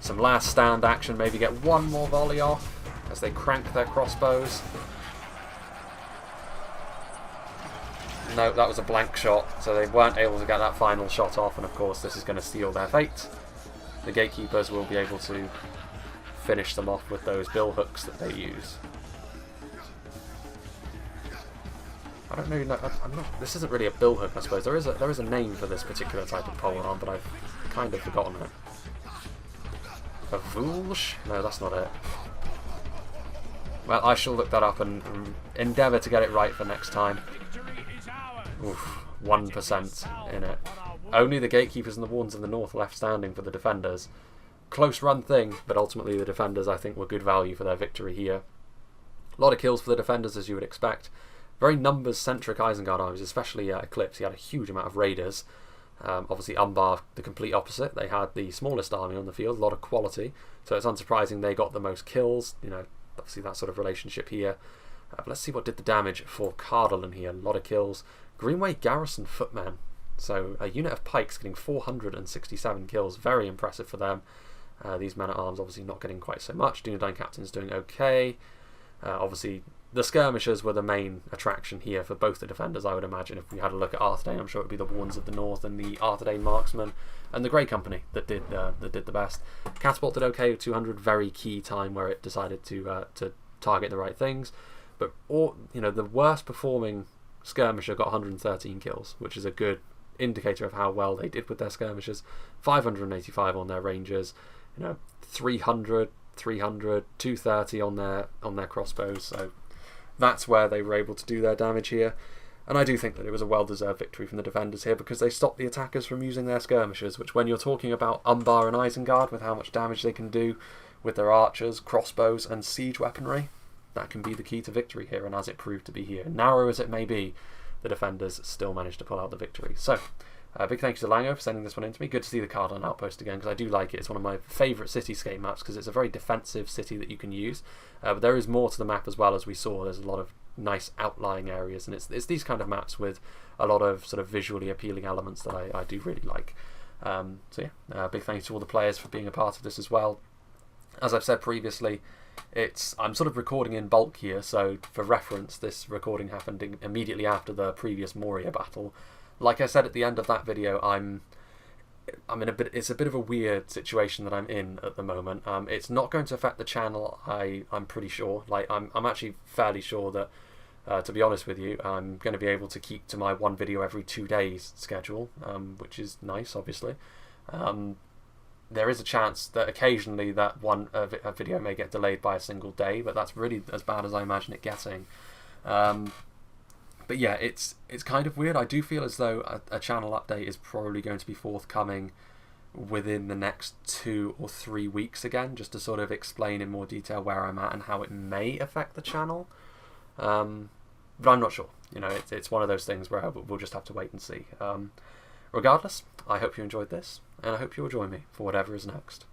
A: some last stand action, maybe get one more volley off as they crank their crossbows. No, that was a blank shot, so they weren't able to get that final shot off, and of course this is going to seal their fate. The gatekeepers will be able to finish them off with those bill hooks that they use. I don't know. I'm not. This isn't really a bill hook, I suppose. There is a name for this particular type of polearm, but I've kind of forgotten it. A Vulge? No, that's not it. Well, I shall look that up and endeavour to get it right for next time. Oof, 1% in it. Only the gatekeepers and the Wardens of the North left standing for the defenders. Close run thing, but ultimately the defenders, I think, were good value for their victory here. A lot of kills for the defenders, as you would expect. Very numbers-centric Isengard armies, especially Eclipse. He had a huge amount of raiders. Obviously, Umbar, the complete opposite. They had the smallest army on the field, a lot of quality. So it's unsurprising they got the most kills. You know, obviously that sort of relationship here. But let's see what did the damage for Cardolan here. A lot of kills. Greenway Garrison Footmen. So a unit of pikes getting 467 kills. Very impressive for them. These men-at-arms obviously not getting quite so much. Dunedain Captain's doing okay. Obviously, the skirmishers were the main attraction here for both the defenders, I would imagine. If we had a look at Arthedain, I'm sure it would be the Wardens of the North and the Arthedain Marksmen and the Grey Company that did the best. Catapult did okay with 200, very key time where it decided to target the right things. But the worst performing skirmisher got 113 kills, which is a good indicator of how well they did with their skirmishers. 585 on their rangers, 300, 230 on their crossbows. So that's where they were able to do their damage here. And I do think that it was a well-deserved victory from the defenders here, because they stopped the attackers from using their skirmishers, which, when you're talking about Umbar and Isengard with how much damage they can do with their archers, crossbows and siege weaponry, that can be the key to victory here, and as it proved to be here. Narrow as it may be, the defenders still managed to pull out the victory. So, big thank you to Lango for sending this one in to me. Good to see the Cardolan Outpost again, because I do like it. It's one of my favourite cityscape maps, because it's a very defensive city that you can use. But there is more to the map as well, as we saw. There's a lot of nice outlying areas, and it's these kind of maps with a lot of sort of visually appealing elements that I do really like. So yeah, big thank you to all the players for being a part of this as well. As I've said previously, I'm sort of recording in bulk here, so for reference, this recording happened immediately after the previous Moria battle. Like I said at the end of that video, I'm in it's a bit of a weird situation that I'm in at the moment. It's not going to affect the channel, I'm pretty sure. Like, I'm actually fairly sure that, to be honest with you, I'm going to be able to keep to my one video every 2 days schedule, which is nice, obviously. There is a chance that occasionally that a video may get delayed by a single day, but that's really as bad as I imagine it getting. But yeah, it's kind of weird. I do feel as though a channel update is probably going to be forthcoming within the next 2 or 3 weeks again, just to sort of explain in more detail where I'm at and how it may affect the channel. But I'm not sure. It's one of those things where we'll just have to wait and see. Regardless, I hope you enjoyed this, and I hope you'll join me for whatever is next.